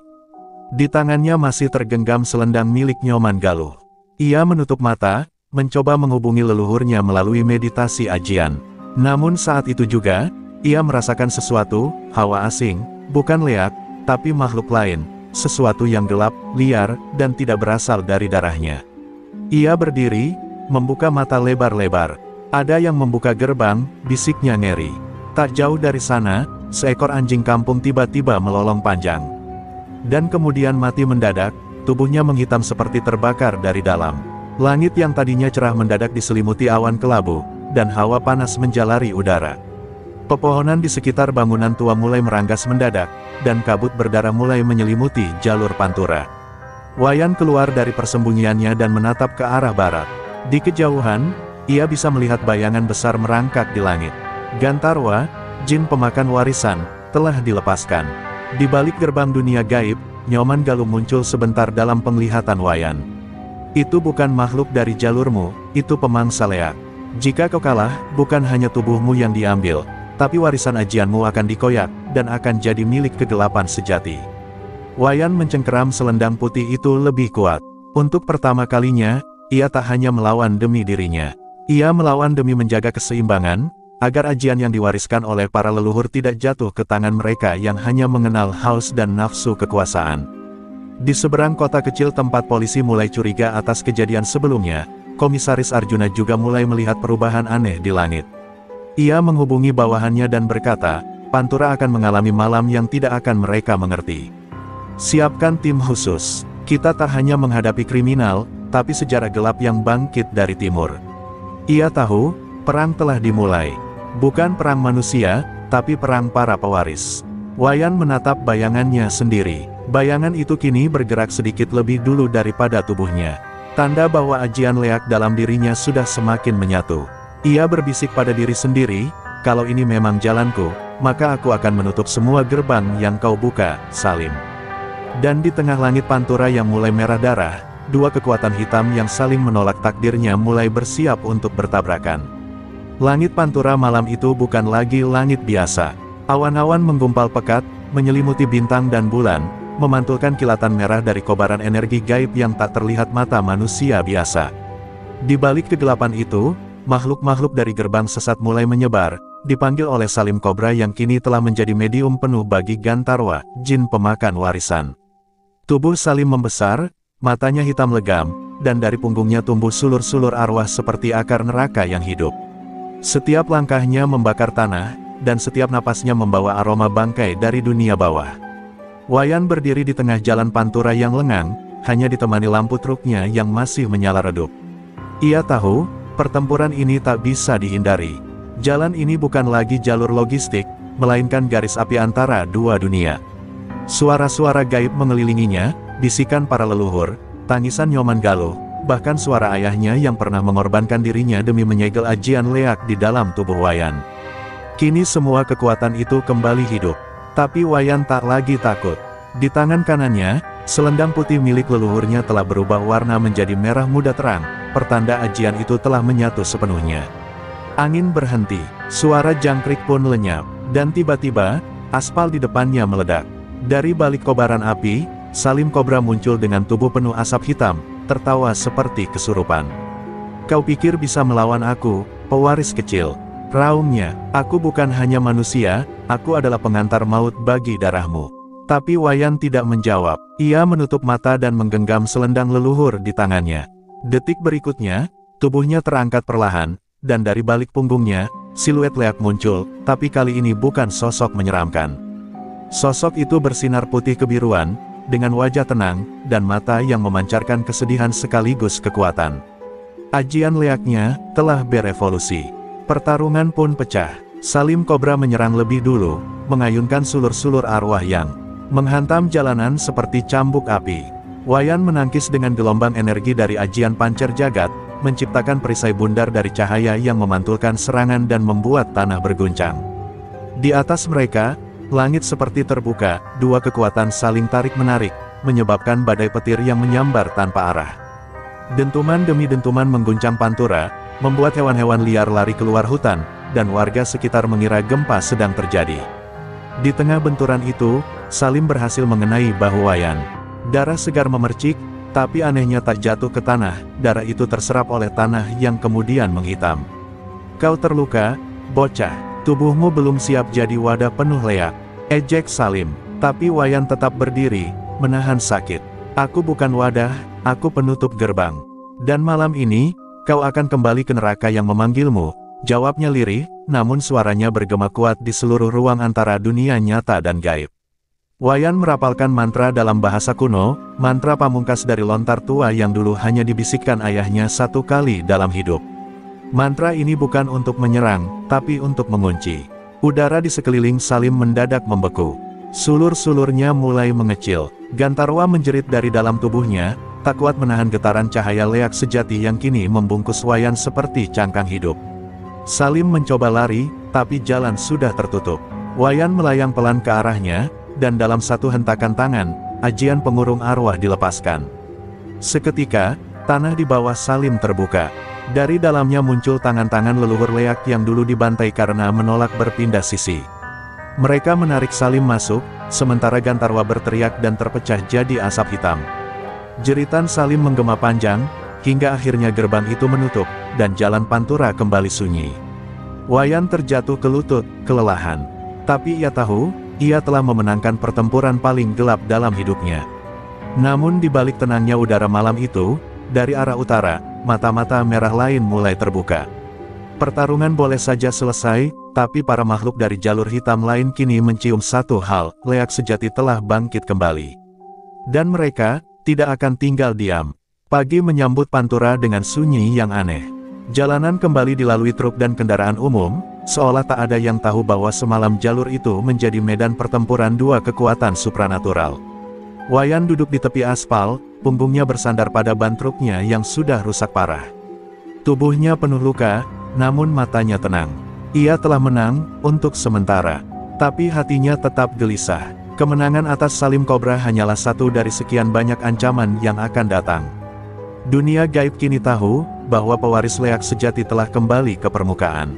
Di tangannya masih tergenggam selendang milik Nyoman Galuh. Ia menutup mata, mencoba menghubungi leluhurnya melalui meditasi ajian. Namun saat itu juga, ia merasakan sesuatu, hawa asing, bukan leak, tapi makhluk lain, sesuatu yang gelap, liar, dan tidak berasal dari darahnya. Ia berdiri, membuka mata lebar-lebar. Ada yang membuka gerbang, bisiknya ngeri. Tak jauh dari sana, seekor anjing kampung tiba-tiba melolong panjang. Dan kemudian mati mendadak, tubuhnya menghitam seperti terbakar dari dalam. Langit yang tadinya cerah mendadak diselimuti awan kelabu, dan hawa panas menjalari udara. Pepohonan di sekitar bangunan tua mulai meranggas mendadak, dan kabut berdarah mulai menyelimuti jalur pantura. Wayan keluar dari persembunyiannya dan menatap ke arah barat. Di kejauhan, ia bisa melihat bayangan besar merangkak di langit. Gantarwa, jin pemakan warisan, telah dilepaskan. Di balik gerbang dunia gaib, Nyoman Galuh muncul sebentar dalam penglihatan Wayan. Itu bukan makhluk dari jalurmu, itu pemangsa leak. Jika kau kalah, bukan hanya tubuhmu yang diambil, tapi warisan ajianmu akan dikoyak, dan akan jadi milik kegelapan sejati. Wayan mencengkeram selendang putih itu lebih kuat. Untuk pertama kalinya, ia tak hanya melawan demi dirinya. Ia melawan demi menjaga keseimbangan, agar ajian yang diwariskan oleh para leluhur tidak jatuh ke tangan mereka yang hanya mengenal haus dan nafsu kekuasaan. Di seberang kota kecil tempat polisi mulai curiga atas kejadian sebelumnya, Komisaris Arjuna juga mulai melihat perubahan aneh di langit. Ia menghubungi bawahannya dan berkata, Pantura akan mengalami malam yang tidak akan mereka mengerti. Siapkan tim khusus. Kita tak hanya menghadapi kriminal, tapi sejarah gelap yang bangkit dari timur. Ia tahu, perang telah dimulai. Bukan perang manusia, tapi perang para pewaris. Wayan menatap bayangannya sendiri. Bayangan itu kini bergerak sedikit lebih dulu daripada tubuhnya. Tanda bahwa ajian leak dalam dirinya sudah semakin menyatu. Ia berbisik pada diri sendiri, kalau ini memang jalanku, maka aku akan menutup semua gerbang yang kau buka, Salim. Dan di tengah langit pantura yang mulai merah darah, dua kekuatan hitam yang saling menolak takdirnya mulai bersiap untuk bertabrakan. Langit pantura malam itu bukan lagi langit biasa. Awan-awan menggumpal pekat, menyelimuti bintang dan bulan, memantulkan kilatan merah dari kobaran energi gaib yang tak terlihat mata manusia biasa. Di balik kegelapan itu, makhluk-makhluk dari gerbang sesat mulai menyebar, dipanggil oleh Salim Kobra yang kini telah menjadi medium penuh bagi Gantarwa, jin pemakan warisan. Tubuh Salim membesar, matanya hitam legam, dan dari punggungnya tumbuh sulur-sulur arwah seperti akar neraka yang hidup. Setiap langkahnya membakar tanah, dan setiap napasnya membawa aroma bangkai dari dunia bawah. Wayan berdiri di tengah jalan pantura yang lengang, hanya ditemani lampu truknya yang masih menyala redup. Ia tahu, pertempuran ini tak bisa dihindari. Jalan ini bukan lagi jalur logistik, melainkan garis api antara dua dunia. Suara-suara gaib mengelilinginya, bisikan para leluhur, tangisan Nyoman Galuh, bahkan suara ayahnya yang pernah mengorbankan dirinya demi menyegel ajian leak di dalam tubuh Wayan. Kini semua kekuatan itu kembali hidup. Tapi Wayan tak lagi takut. Di tangan kanannya, selendang putih milik leluhurnya telah berubah warna menjadi merah muda terang, pertanda ajian itu telah menyatu sepenuhnya. Angin berhenti, suara jangkrik pun lenyap, dan tiba-tiba, aspal di depannya meledak. Dari balik kobaran api, Salim Kobra muncul dengan tubuh penuh asap hitam, tertawa seperti kesurupan. "Kau pikir bisa melawan aku, pewaris kecil?" raungnya. "Aku bukan hanya manusia, aku adalah pengantar maut bagi darahmu." Tapi Wayan tidak menjawab. Ia menutup mata dan menggenggam selendang leluhur di tangannya. Detik berikutnya, tubuhnya terangkat perlahan, dan dari balik punggungnya, siluet Leak muncul, tapi kali ini bukan sosok menyeramkan. Sosok itu bersinar putih kebiruan, dengan wajah tenang, dan mata yang memancarkan kesedihan sekaligus kekuatan. Ajian Leaknya telah berevolusi. Pertarungan pun pecah. Salim Kobra menyerang lebih dulu, mengayunkan sulur-sulur arwah yang menghantam jalanan seperti cambuk api. Wayan menangkis dengan gelombang energi dari ajian pancer jagat, menciptakan perisai bundar dari cahaya yang memantulkan serangan dan membuat tanah berguncang. Di atas mereka, langit seperti terbuka, dua kekuatan saling tarik-menarik, menyebabkan badai petir yang menyambar tanpa arah. Dentuman demi dentuman mengguncang Pantura, membuat hewan-hewan liar lari keluar hutan, dan warga sekitar mengira gempa sedang terjadi. Di tengah benturan itu, Salim berhasil mengenai bahu Wayan. Darah segar memercik, tapi anehnya tak jatuh ke tanah, darah itu terserap oleh tanah yang kemudian menghitam. "Kau terluka, bocah. Tubuhmu belum siap jadi wadah penuh leak," ejek Salim. Tapi Wayan tetap berdiri, menahan sakit. "Aku bukan wadah, aku penutup gerbang. Dan malam ini, kau akan kembali ke neraka yang memanggilmu," jawabnya lirih, namun suaranya bergema kuat di seluruh ruang antara dunia nyata dan gaib. Wayan merapalkan mantra dalam bahasa kuno, mantra pamungkas dari lontar tua yang dulu hanya dibisikkan ayahnya satu kali dalam hidup. Mantra ini bukan untuk menyerang, tapi untuk mengunci. Udara di sekeliling Salim mendadak membeku. Sulur-sulurnya mulai mengecil. Gantarwa menjerit dari dalam tubuhnya, tak kuat menahan getaran cahaya Leak sejati yang kini membungkus Wayan seperti cangkang hidup. Salim mencoba lari, tapi jalan sudah tertutup. Wayan melayang pelan ke arahnya, dan dalam satu hentakan tangan, ajian pengurung arwah dilepaskan. Seketika, tanah di bawah Salim terbuka. Dari dalamnya muncul tangan-tangan leluhur Leak yang dulu dibantai karena menolak berpindah sisi. Mereka menarik Salim masuk, sementara Gantarwa berteriak dan terpecah jadi asap hitam. Jeritan Salim menggema panjang, hingga akhirnya gerbang itu menutup, dan jalan Pantura kembali sunyi. Wayan terjatuh ke lutut, kelelahan. Tapi ia tahu, ia telah memenangkan pertempuran paling gelap dalam hidupnya. Namun di balik tenangnya udara malam itu, dari arah utara, mata-mata merah lain mulai terbuka. Pertarungan boleh saja selesai, tapi para makhluk dari jalur hitam lain kini mencium satu hal, Leak sejati telah bangkit kembali. Dan mereka tidak akan tinggal diam. Pagi menyambut Pantura dengan sunyi yang aneh. Jalanan kembali dilalui truk dan kendaraan umum, seolah tak ada yang tahu bahwa semalam jalur itu menjadi medan pertempuran dua kekuatan supranatural. Wayan duduk di tepi aspal, punggungnya bersandar pada ban truknya yang sudah rusak parah. Tubuhnya penuh luka, namun matanya tenang. Ia telah menang, untuk sementara. Tapi hatinya tetap gelisah. Kemenangan atas Salim Kobra hanyalah satu dari sekian banyak ancaman yang akan datang. Dunia gaib kini tahu, bahwa pewaris Leak sejati telah kembali ke permukaan.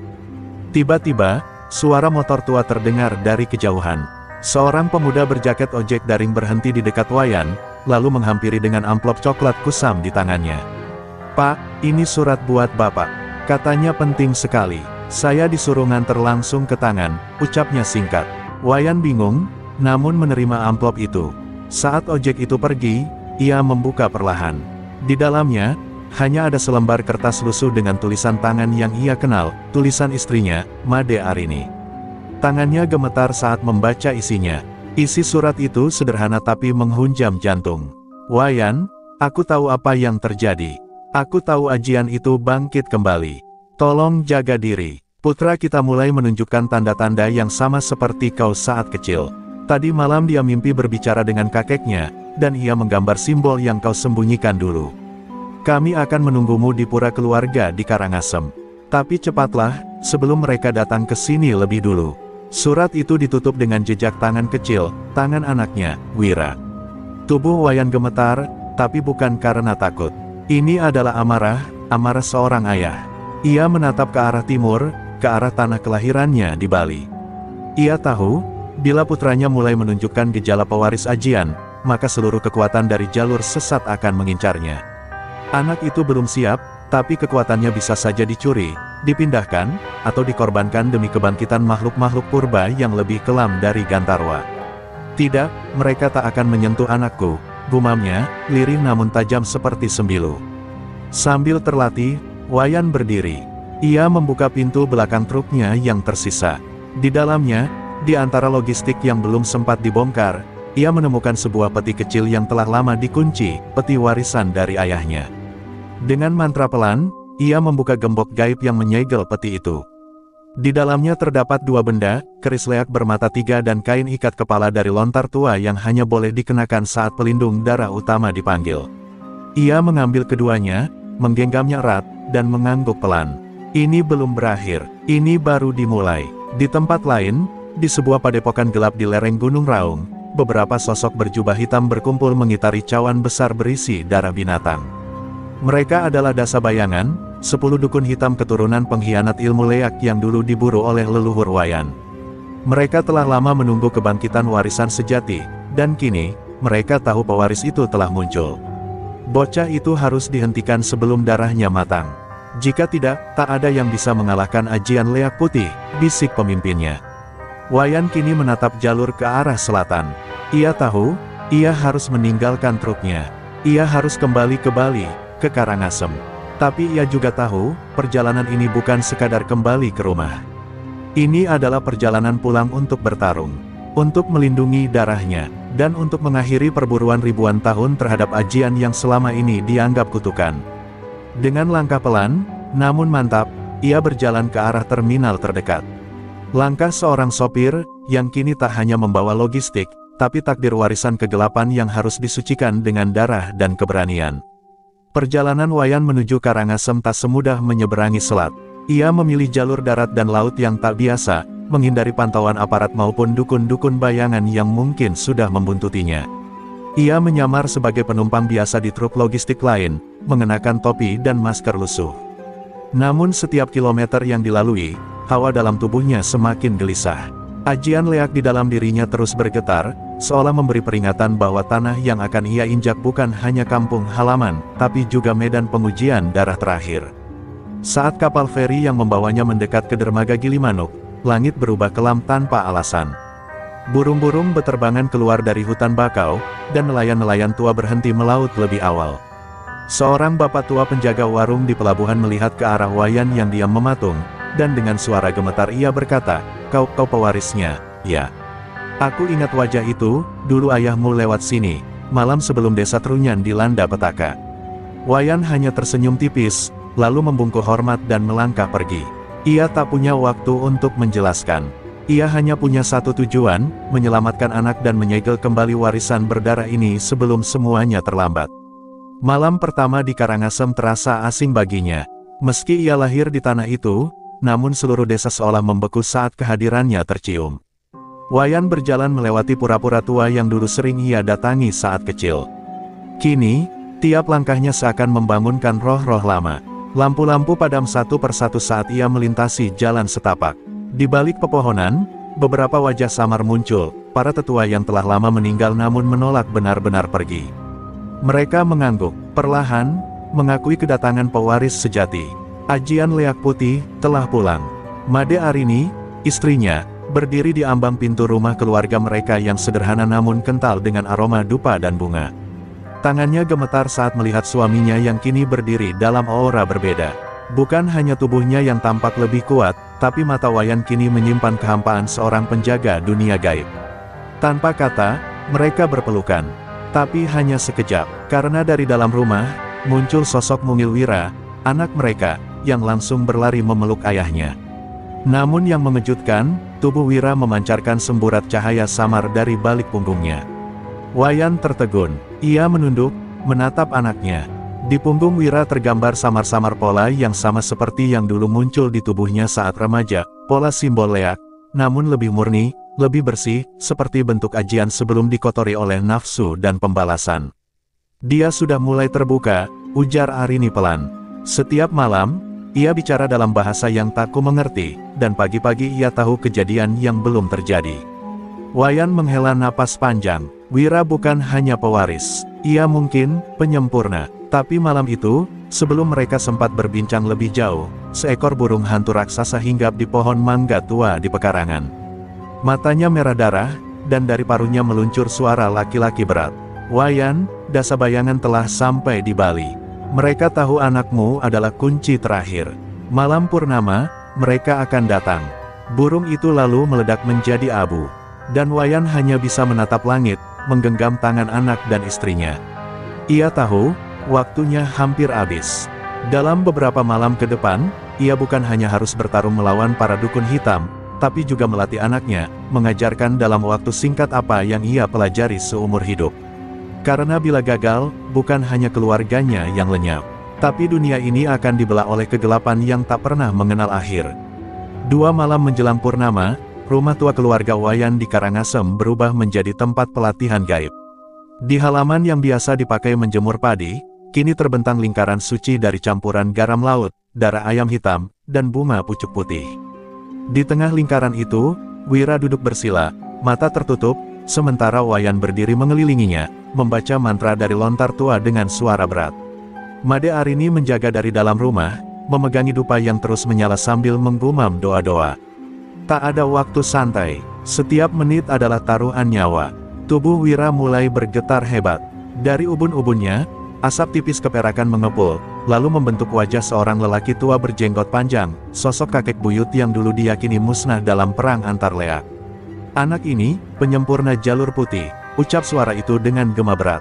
Tiba-tiba, suara motor tua terdengar dari kejauhan. Seorang pemuda berjaket ojek daring berhenti di dekat Wayan, lalu menghampiri dengan amplop coklat kusam di tangannya. "Pak, ini surat buat Bapak. Katanya penting sekali. Saya disuruh nganter langsung ke tangan," ucapnya singkat. Wayan bingung, namun menerima amplop itu. Saat ojek itu pergi, ia membuka perlahan. Di dalamnya, hanya ada selembar kertas lusuh dengan tulisan tangan yang ia kenal, tulisan istrinya, Made Arini. Tangannya gemetar saat membaca isinya. Isi surat itu sederhana tapi menghunjam jantung. "Wayan, aku tahu apa yang terjadi. Aku tahu ajian itu bangkit kembali. Tolong jaga diri. Putra kita mulai menunjukkan tanda-tanda yang sama seperti kau saat kecil. Tadi malam dia mimpi berbicara dengan kakeknya, dan ia menggambar simbol yang kau sembunyikan dulu. Kami akan menunggumu di pura keluarga di Karangasem. Tapi cepatlah, sebelum mereka datang ke sini lebih dulu." Surat itu ditutup dengan jejak tangan kecil, tangan anaknya, Wira. Tubuh Wayan gemetar, tapi bukan karena takut. Ini adalah amarah, amarah seorang ayah. Ia menatap ke arah timur, ke arah tanah kelahirannya di Bali. Ia tahu, Bila putranya mulai menunjukkan gejala pewaris ajian, maka seluruh kekuatan dari jalur sesat akan mengincarnya. Anak itu belum siap, tapi kekuatannya bisa saja dicuri, dipindahkan, atau dikorbankan demi kebangkitan makhluk-makhluk purba yang lebih kelam dari Gantarwa. Tidak, mereka tak akan menyentuh anakku, gumamnya, lirih namun tajam seperti sembilu. Sambil terlatih, Wayan berdiri. Ia membuka pintu belakang truknya yang tersisa. Di dalamnya, di antara logistik yang belum sempat dibongkar, ia menemukan sebuah peti kecil yang telah lama dikunci, peti warisan dari ayahnya. Dengan mantra pelan, ia membuka gembok gaib yang menyegel peti itu. Di dalamnya terdapat dua benda, keris leak bermata tiga dan kain ikat kepala dari lontar tua yang hanya boleh dikenakan saat pelindung darah utama dipanggil. Ia mengambil keduanya, menggenggamnya erat, dan mengangguk pelan. Ini belum berakhir, ini baru dimulai. Di tempat lain, di sebuah padepokan gelap di lereng Gunung Raung, beberapa sosok berjubah hitam berkumpul mengitari cawan besar berisi darah binatang. Mereka adalah Dasa Bayangan, 10 dukun hitam keturunan pengkhianat ilmu leak yang dulu diburu oleh leluhur Wayan. Mereka telah lama menunggu kebangkitan warisan sejati, dan kini, mereka tahu pewaris itu telah muncul. Bocah itu harus dihentikan sebelum darahnya matang. Jika tidak, tak ada yang bisa mengalahkan ajian leak putih, bisik pemimpinnya. Wayan kini menatap jalur ke arah selatan. Ia tahu, ia harus meninggalkan truknya. Ia harus kembali ke Bali, ke Karangasem. Tapi ia juga tahu, perjalanan ini bukan sekadar kembali ke rumah. Ini adalah perjalanan pulang untuk bertarung, untuk melindungi darahnya, dan untuk mengakhiri perburuan ribuan tahun terhadap ajian yang selama ini dianggap kutukan. Dengan langkah pelan, namun mantap, ia berjalan ke arah terminal terdekat. Langkah seorang sopir, yang kini tak hanya membawa logistik, tapi takdir warisan kegelapan yang harus disucikan dengan darah dan keberanian. Perjalanan Wayan menuju Karangasem tak semudah menyeberangi selat. Ia memilih jalur darat dan laut yang tak biasa, menghindari pantauan aparat maupun dukun-dukun bayangan yang mungkin sudah membuntutinya. Ia menyamar sebagai penumpang biasa di truk logistik lain, mengenakan topi dan masker lusuh. Namun setiap kilometer yang dilalui, hawa dalam tubuhnya semakin gelisah. Ajian leak di dalam dirinya terus bergetar, seolah memberi peringatan bahwa tanah yang akan ia injak bukan hanya kampung halaman, tapi juga medan pengujian darah terakhir. Saat kapal feri yang membawanya mendekat ke dermaga Gilimanuk, langit berubah kelam tanpa alasan. Burung-burung beterbangan keluar dari hutan bakau, dan nelayan-nelayan tua berhenti melaut lebih awal. Seorang bapak tua penjaga warung di pelabuhan melihat ke arah Wayan yang diam mematung, dan dengan suara gemetar ia berkata, kau pewarisnya, ya. Aku ingat wajah itu, dulu ayahmu lewat sini, malam sebelum desa Trunyan dilanda petaka. Wayan hanya tersenyum tipis, lalu membungkuk hormat dan melangkah pergi. Ia tak punya waktu untuk menjelaskan. Ia hanya punya satu tujuan, menyelamatkan anak dan menyegel kembali warisan berdarah ini sebelum semuanya terlambat. Malam pertama di Karangasem terasa asing baginya. Meski ia lahir di tanah itu, namun seluruh desa seolah membeku saat kehadirannya tercium. Wayan berjalan melewati pura-pura tua yang dulu sering ia datangi saat kecil. Kini, tiap langkahnya seakan membangunkan roh-roh lama. Lampu-lampu padam satu persatu saat ia melintasi jalan setapak. Di balik pepohonan, beberapa wajah samar muncul, para tetua yang telah lama meninggal namun menolak benar-benar pergi. Mereka mengangguk, perlahan, mengakui kedatangan pewaris sejati. Ajian leak putih telah pulang. Made Arini, istrinya, berdiri di ambang pintu rumah keluarga mereka yang sederhana namun kental dengan aroma dupa dan bunga. Tangannya gemetar saat melihat suaminya yang kini berdiri dalam aura berbeda. Bukan hanya tubuhnya yang tampak lebih kuat, tapi mata Wayan kini menyimpan kehampaan seorang penjaga dunia gaib. Tanpa kata, mereka berpelukan. Tapi hanya sekejap, karena dari dalam rumah, muncul sosok Mungil Wira, anak mereka, yang langsung berlari memeluk ayahnya. Namun yang mengejutkan, tubuh Wira memancarkan semburat cahaya samar dari balik punggungnya. Wayan tertegun, ia menunduk, menatap anaknya. Di punggung Wira tergambar samar-samar pola yang sama seperti yang dulu muncul di tubuhnya saat remaja, pola simbol leak, namun lebih murni, lebih bersih, seperti bentuk ajian sebelum dikotori oleh nafsu dan pembalasan. Dia sudah mulai terbuka, ujar Arini pelan. Setiap malam, ia bicara dalam bahasa yang tak ku mengerti, dan pagi-pagi ia tahu kejadian yang belum terjadi. Wayan menghela napas panjang. Wira bukan hanya pewaris. Ia mungkin penyempurna. Tapi malam itu, sebelum mereka sempat berbincang lebih jauh, seekor burung hantu raksasa hinggap di pohon mangga tua di pekarangan. Matanya merah darah, dan dari paruhnya meluncur suara laki-laki berat. Wayan, Dasabayangan telah sampai di Bali. Mereka tahu anakmu adalah kunci terakhir. Malam purnama, mereka akan datang. Burung itu lalu meledak menjadi abu. Dan Wayan hanya bisa menatap langit, menggenggam tangan anak dan istrinya. Ia tahu, waktunya hampir habis. Dalam beberapa malam ke depan, ia bukan hanya harus bertarung melawan para dukun hitam, tapi juga melatih anaknya, mengajarkan dalam waktu singkat apa yang ia pelajari seumur hidup. Karena bila gagal, bukan hanya keluarganya yang lenyap, tapi dunia ini akan dibelah oleh kegelapan yang tak pernah mengenal akhir. 2 malam menjelang purnama, rumah tua keluarga Wayan di Karangasem berubah menjadi tempat pelatihan gaib. Di halaman yang biasa dipakai menjemur padi, kini terbentang lingkaran suci dari campuran garam laut, darah ayam hitam, dan bunga pucuk putih. Di tengah lingkaran itu, Wira duduk bersila, mata tertutup, sementara Wayan berdiri mengelilinginya, membaca mantra dari lontar tua dengan suara berat. Made Arini menjaga dari dalam rumah, memegangi dupa yang terus menyala sambil menggumam doa-doa. Tak ada waktu santai, setiap menit adalah taruhan nyawa. Tubuh Wira mulai bergetar hebat. Dari ubun-ubunnya, asap tipis keperakan mengepul, lalu membentuk wajah seorang lelaki tua berjenggot panjang, sosok kakek buyut yang dulu diyakini musnah dalam perang antar leak. Anak ini, penyempurna jalur putih, ucap suara itu dengan gema berat.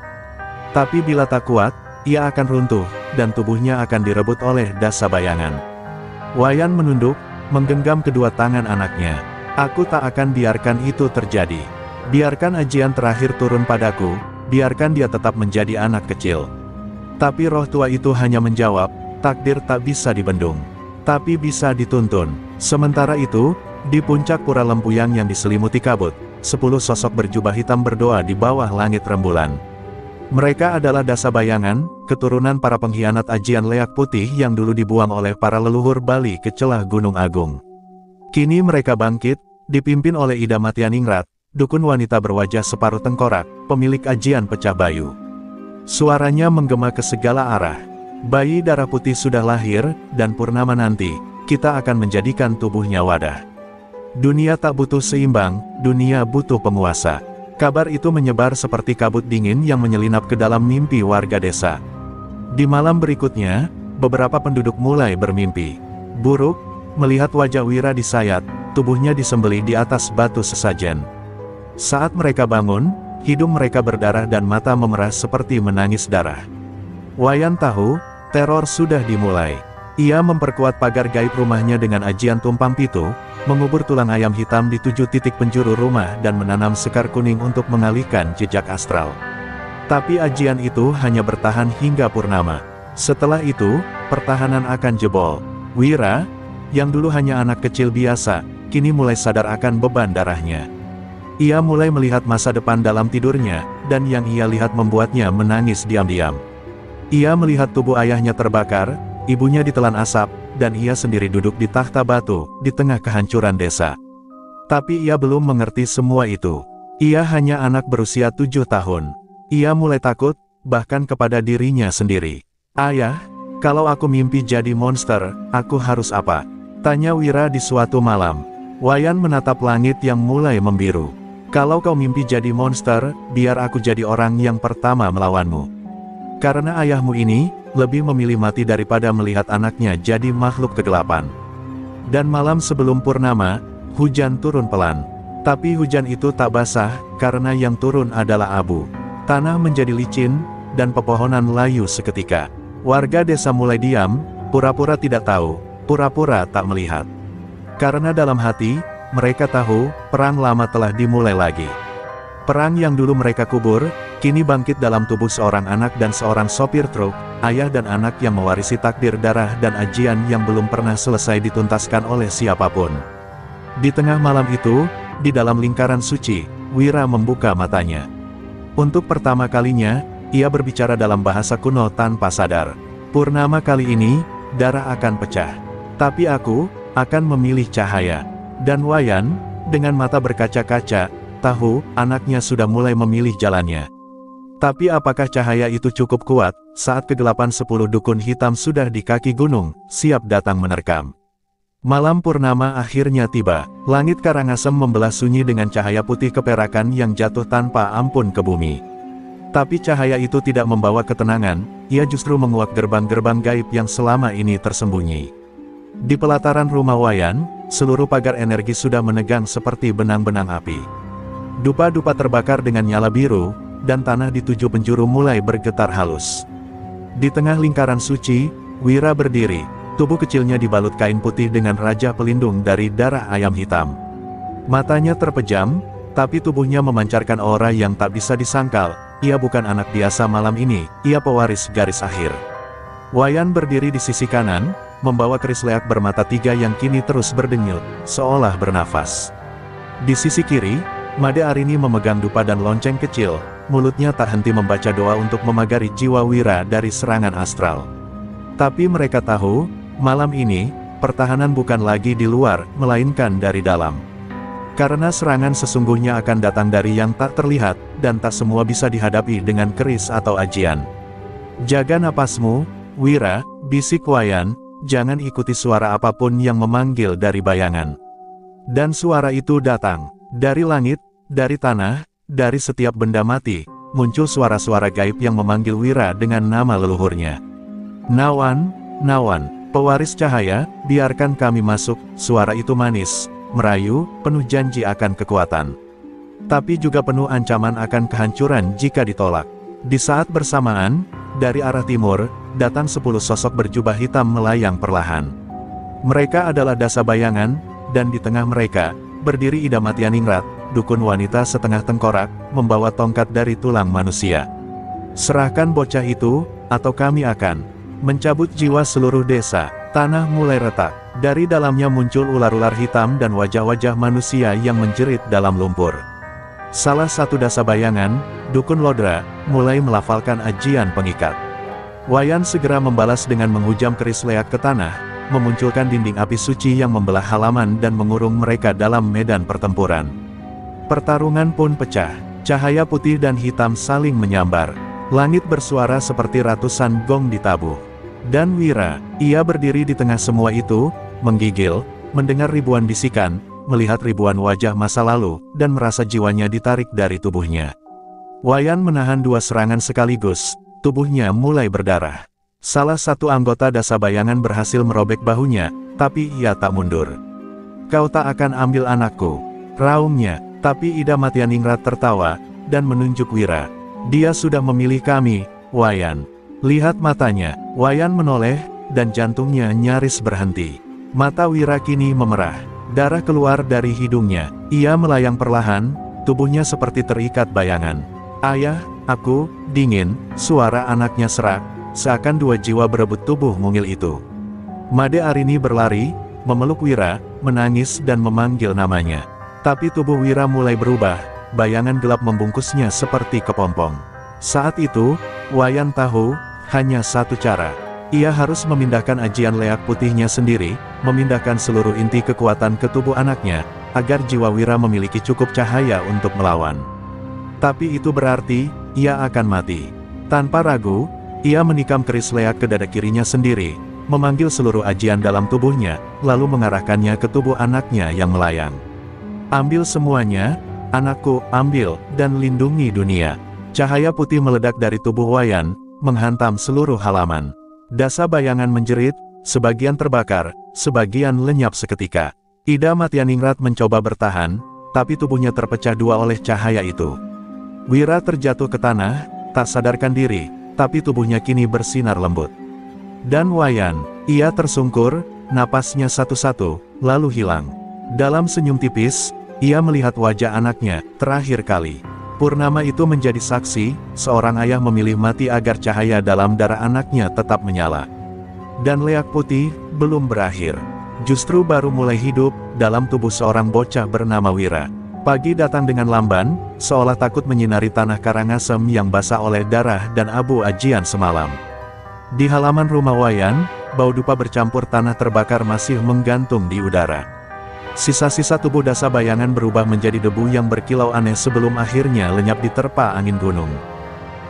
Tapi bila tak kuat, ia akan runtuh, dan tubuhnya akan direbut oleh Dasabayangan. Wayan menunduk, menggenggam kedua tangan anaknya. Aku tak akan biarkan itu terjadi. Biarkan ajian terakhir turun padaku, biarkan dia tetap menjadi anak kecil. Tapi roh tua itu hanya menjawab, takdir tak bisa dibendung, tapi bisa dituntun. Sementara itu, di puncak pura Lempuyang yang diselimuti kabut, 10 sosok berjubah hitam berdoa di bawah langit rembulan. Mereka adalah Dasabayangan, keturunan para pengkhianat ajian leak putih yang dulu dibuang oleh para leluhur Bali ke celah Gunung Agung. Kini mereka bangkit, dipimpin oleh Ida Matianingrat, dukun wanita berwajah separuh tengkorak, pemilik ajian pecah bayu. Suaranya menggema ke segala arah. Bayi darah putih sudah lahir, dan purnama nanti, kita akan menjadikan tubuhnya wadah. Dunia tak butuh seimbang, dunia butuh penguasa. Kabar itu menyebar seperti kabut dingin yang menyelinap ke dalam mimpi warga desa. Di malam berikutnya, beberapa penduduk mulai bermimpi buruk, melihat wajah Wira disayat, tubuhnya disembelih di atas batu sesajen. Saat mereka bangun, hidung mereka berdarah dan mata memerah seperti menangis darah. Wayan tahu, teror sudah dimulai. Ia memperkuat pagar gaib rumahnya dengan ajian tumpang pitu, mengubur tulang ayam hitam di 7 titik penjuru rumah dan menanam sekar kuning untuk mengalihkan jejak astral. Tapi ajian itu hanya bertahan hingga purnama. Setelah itu, pertahanan akan jebol. Wira, yang dulu hanya anak kecil biasa, kini mulai sadar akan beban darahnya. Ia mulai melihat masa depan dalam tidurnya, dan yang ia lihat membuatnya menangis diam-diam. Ia melihat tubuh ayahnya terbakar, ibunya ditelan asap, dan ia sendiri duduk di takhta batu, di tengah kehancuran desa. Tapi ia belum mengerti semua itu. Ia hanya anak berusia 7 tahun. Ia mulai takut, bahkan kepada dirinya sendiri. Ayah, kalau aku mimpi jadi monster, aku harus apa? Tanya Wira di suatu malam. Wayan menatap langit yang mulai membiru. Kalau kau mimpi jadi monster, biar aku jadi orang yang pertama melawanmu. Karena ayahmu ini, lebih memilih mati daripada melihat anaknya jadi makhluk kegelapan. Dan malam sebelum purnama, hujan turun pelan. Tapi hujan itu tak basah, karena yang turun adalah abu. Tanah menjadi licin, dan pepohonan layu seketika. Warga desa mulai diam, pura-pura tidak tahu, pura-pura tak melihat. Karena dalam hati, mereka tahu, perang lama telah dimulai lagi. Perang yang dulu mereka kubur, kini bangkit dalam tubuh seorang anak dan seorang sopir truk, ayah dan anak yang mewarisi takdir darah dan ajian yang belum pernah selesai dituntaskan oleh siapapun. Di tengah malam itu, di dalam lingkaran suci, Wira membuka matanya. Untuk pertama kalinya, ia berbicara dalam bahasa kuno tanpa sadar. Purnama kali ini, darah akan pecah. Tapi aku, akan memilih cahaya. Dan Wayan, dengan mata berkaca-kaca, tahu, anaknya sudah mulai memilih jalannya. Tapi apakah cahaya itu cukup kuat, saat kegelapan 10 dukun hitam sudah di kaki gunung, siap datang menerkam. Malam purnama akhirnya tiba, langit Karangasem membelah sunyi dengan cahaya putih keperakan yang jatuh tanpa ampun ke bumi. Tapi cahaya itu tidak membawa ketenangan, ia justru menguak gerbang-gerbang gaib yang selama ini tersembunyi. Di pelataran rumah Wayan, seluruh pagar energi sudah menegang seperti benang-benang api. Dupa-dupa terbakar dengan nyala biru, dan tanah di 7 penjuru mulai bergetar halus. Di tengah lingkaran suci, Wira berdiri, tubuh kecilnya dibalut kain putih dengan raja pelindung dari darah ayam hitam. Matanya terpejam, tapi tubuhnya memancarkan aura yang tak bisa disangkal, ia bukan anak biasa malam ini, ia pewaris garis akhir. Wayan berdiri di sisi kanan, membawa keris leak bermata 3 yang kini terus berdenyut, seolah bernafas. Di sisi kiri, Made Arini memegang dupa dan lonceng kecil, mulutnya tak henti membaca doa untuk memagari jiwa Wira dari serangan astral. Tapi mereka tahu, malam ini, pertahanan bukan lagi di luar, melainkan dari dalam. Karena serangan sesungguhnya akan datang dari yang tak terlihat, dan tak semua bisa dihadapi dengan keris atau ajian. Jaga napasmu, Wira, bisik Wayan, jangan ikuti suara apapun yang memanggil dari bayangan. Dan suara itu datang. Dari langit, dari tanah, dari setiap benda mati, muncul suara-suara gaib yang memanggil Wira dengan nama leluhurnya. Nawan, Nawan, pewaris cahaya, biarkan kami masuk, suara itu manis, merayu, penuh janji akan kekuatan. Tapi juga penuh ancaman akan kehancuran jika ditolak. Di saat bersamaan, dari arah timur, datang 10 sosok berjubah hitam melayang perlahan. Mereka adalah Dasa Bayangan, dan di tengah mereka, berdiri Ida Matianingrat, dukun wanita setengah tengkorak, membawa tongkat dari tulang manusia. Serahkan bocah itu, atau kami akan mencabut jiwa seluruh desa. Tanah mulai retak. Dari dalamnya muncul ular-ular hitam dan wajah-wajah manusia yang menjerit dalam lumpur. Salah satu Dasa Bayangan, dukun Lodra, mulai melafalkan ajian pengikat. Wayan segera membalas dengan menghujam keris leak ke tanah, memunculkan dinding api suci yang membelah halaman dan mengurung mereka dalam medan pertempuran. Pertarungan pun pecah, cahaya putih dan hitam saling menyambar. Langit bersuara seperti ratusan gong ditabuh. Dan Wira, ia berdiri di tengah semua itu, menggigil, mendengar ribuan bisikan, melihat ribuan wajah masa lalu, dan merasa jiwanya ditarik dari tubuhnya. Wayan menahan 2 serangan sekaligus, tubuhnya mulai berdarah. Salah satu anggota Dasa Bayangan berhasil merobek bahunya, tapi ia tak mundur. Kau tak akan ambil anakku, raungnya, tapi Ida Matianingrat tertawa, dan menunjuk Wira. Dia sudah memilih kami, Wayan. Lihat matanya, Wayan menoleh, dan jantungnya nyaris berhenti. Mata Wira kini memerah, darah keluar dari hidungnya, ia melayang perlahan, tubuhnya seperti terikat bayangan. Ayah, aku, dingin, suara anaknya serak. Seakan 2 jiwa berebut tubuh mungil itu. Made Arini berlari, memeluk Wira, menangis dan memanggil namanya. Tapi tubuh Wira mulai berubah, bayangan gelap membungkusnya seperti kepompong. Saat itu, Wayan tahu, hanya satu cara. Ia harus memindahkan ajian leak putihnya sendiri, memindahkan seluruh inti kekuatan ke tubuh anaknya, agar jiwa Wira memiliki cukup cahaya untuk melawan. Tapi itu berarti, ia akan mati. Tanpa ragu, ia menikam keris leak ke dada kirinya sendiri, memanggil seluruh ajian dalam tubuhnya, lalu mengarahkannya ke tubuh anaknya yang melayang. Ambil semuanya, anakku, ambil, dan lindungi dunia. Cahaya putih meledak dari tubuh Wayan, menghantam seluruh halaman. Dasa Bayangan menjerit, sebagian terbakar, sebagian lenyap seketika. Ida Matianingrat mencoba bertahan, tapi tubuhnya terpecah 2 oleh cahaya itu. Wira terjatuh ke tanah, tak sadarkan diri, tapi tubuhnya kini bersinar lembut. Dan Wayan, ia tersungkur, napasnya satu-satu, lalu hilang. Dalam senyum tipis, ia melihat wajah anaknya, terakhir kali. Purnama itu menjadi saksi, seorang ayah memilih mati agar cahaya dalam darah anaknya tetap menyala. Dan leak putih, belum berakhir. Justru baru mulai hidup, dalam tubuh seorang bocah bernama Wira. Pagi datang dengan lamban, seolah takut menyinari tanah Karangasem yang basah oleh darah dan abu ajian semalam. Di halaman rumah Wayan, bau dupa bercampur tanah terbakar masih menggantung di udara. Sisa-sisa tubuh Dasa Bayangan berubah menjadi debu yang berkilau aneh sebelum akhirnya lenyap diterpa angin gunung.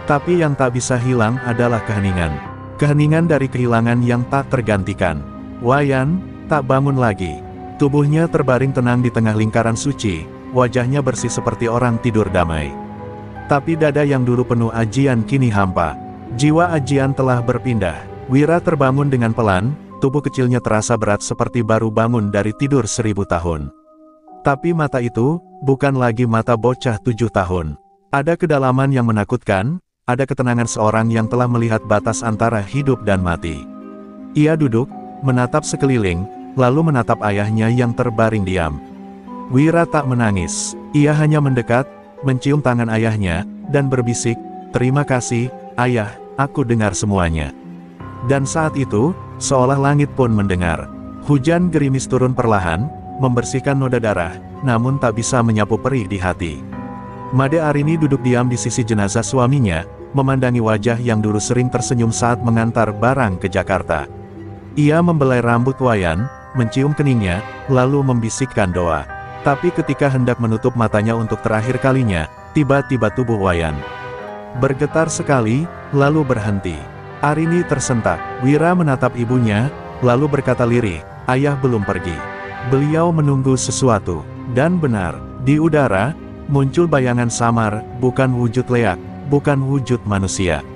Tapi yang tak bisa hilang adalah keheningan. Keheningan dari kehilangan yang tak tergantikan. Wayan tak bangun lagi. Tubuhnya terbaring tenang di tengah lingkaran suci, wajahnya bersih seperti orang tidur damai. Tapi dada yang dulu penuh ajian kini hampa. Jiwa ajian telah berpindah. Wira terbangun dengan pelan, tubuh kecilnya terasa berat seperti baru bangun dari tidur 1000 tahun. Tapi mata itu, bukan lagi mata bocah 7 tahun. Ada kedalaman yang menakutkan, ada ketenangan seorang yang telah melihat batas antara hidup dan mati. Ia duduk, menatap sekeliling, lalu menatap ayahnya yang terbaring diam. Wira tak menangis, ia hanya mendekat, mencium tangan ayahnya, dan berbisik, "Terima kasih, ayah, aku dengar semuanya." Dan saat itu, seolah langit pun mendengar. Hujan gerimis turun perlahan, membersihkan noda darah, namun tak bisa menyapu perih di hati. Made Arini duduk diam di sisi jenazah suaminya, memandangi wajah yang dulu sering tersenyum saat mengantar barang ke Jakarta. Ia membelai rambut Wayan, mencium keningnya, lalu membisikkan doa. Tapi ketika hendak menutup matanya untuk terakhir kalinya, tiba-tiba tubuh Wayan bergetar sekali, lalu berhenti. Arini tersentak. Wira menatap ibunya, lalu berkata lirih, "Ayah belum pergi." Beliau menunggu sesuatu. Dan benar, di udara, muncul bayangan samar, bukan wujud leak, bukan wujud manusia.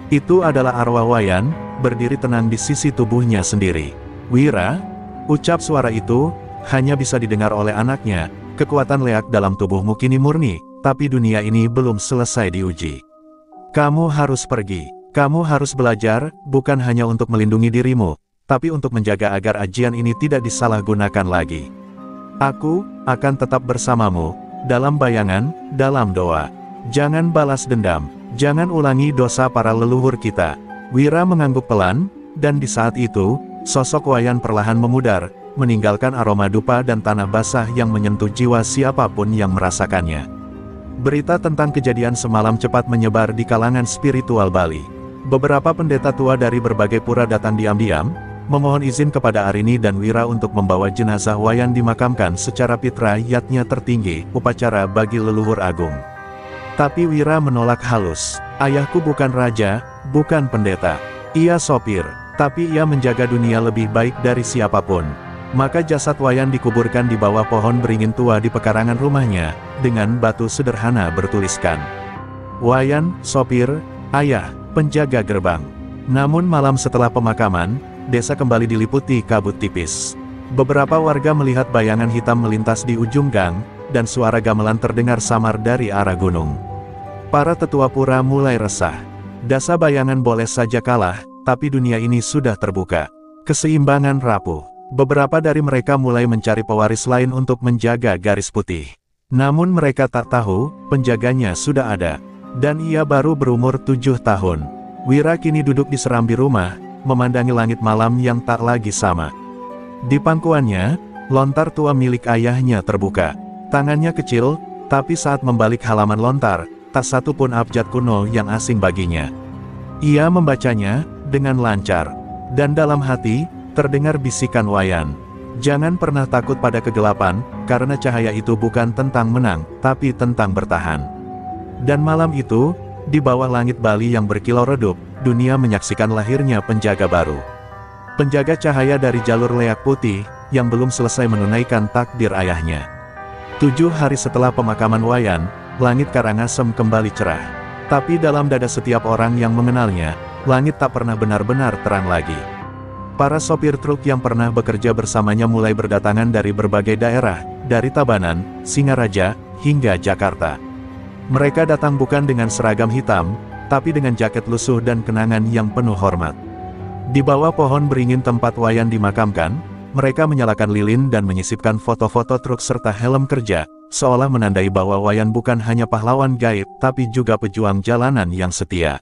Itu adalah arwah Wayan, berdiri tenang di sisi tubuhnya sendiri. "Wira," ucap suara itu, hanya bisa didengar oleh anaknya, "kekuatan leak dalam tubuhmu kini murni, tapi dunia ini belum selesai diuji. Kamu harus pergi. Kamu harus belajar, bukan hanya untuk melindungi dirimu, tapi untuk menjaga agar ajian ini tidak disalahgunakan lagi. Aku akan tetap bersamamu, dalam bayangan, dalam doa. Jangan balas dendam, jangan ulangi dosa para leluhur kita." Wira mengangguk pelan, dan di saat itu, sosok Wayan perlahan memudar, meninggalkan aroma dupa dan tanah basah yang menyentuh jiwa siapapun yang merasakannya. Berita tentang kejadian semalam cepat menyebar di kalangan spiritual Bali. Beberapa pendeta tua dari berbagai pura datang diam-diam, memohon izin kepada Arini dan Wira untuk membawa jenazah Wayan dimakamkan secara fitrah-yatnya tertinggi, upacara bagi leluhur agung. Tapi Wira menolak halus. "Ayahku bukan raja, bukan pendeta. Ia sopir, tapi ia menjaga dunia lebih baik dari siapapun." Maka jasad Wayan dikuburkan di bawah pohon beringin tua di pekarangan rumahnya, dengan batu sederhana bertuliskan, "Wayan, sopir, ayah, penjaga gerbang." Namun malam setelah pemakaman, desa kembali diliputi kabut tipis. Beberapa warga melihat bayangan hitam melintas di ujung gang, dan suara gamelan terdengar samar dari arah gunung. Para tetua pura mulai resah. Dasa Bayangan boleh saja kalah, tapi dunia ini sudah terbuka. Keseimbangan rapuh. Beberapa dari mereka mulai mencari pewaris lain untuk menjaga garis putih. Namun mereka tak tahu, penjaganya sudah ada. Dan ia baru berumur 7 tahun. Wira kini duduk di serambi rumah, memandangi langit malam yang tak lagi sama. Di pangkuannya, lontar tua milik ayahnya terbuka. Tangannya kecil, tapi saat membalik halaman lontar, tak satu pun abjad kuno yang asing baginya. Ia membacanya dengan lancar. Dan dalam hati, terdengar bisikan Wayan, "Jangan pernah takut pada kegelapan, karena cahaya itu bukan tentang menang, tapi tentang bertahan." Dan malam itu, di bawah langit Bali yang berkilau redup, dunia menyaksikan lahirnya penjaga baru. Penjaga cahaya dari jalur leak putih, yang belum selesai menunaikan takdir ayahnya. 7 hari setelah pemakaman Wayan, langit Karangasem kembali cerah. Tapi dalam dada setiap orang yang mengenalnya, langit tak pernah benar-benar terang lagi. Para sopir truk yang pernah bekerja bersamanya mulai berdatangan dari berbagai daerah, dari Tabanan, Singaraja, hingga Jakarta. Mereka datang bukan dengan seragam hitam, tapi dengan jaket lusuh dan kenangan yang penuh hormat. Di bawah pohon beringin tempat Wayan dimakamkan, mereka menyalakan lilin dan menyisipkan foto-foto truk serta helm kerja, seolah menandai bahwa Wayan bukan hanya pahlawan gaib, tapi juga pejuang jalanan yang setia.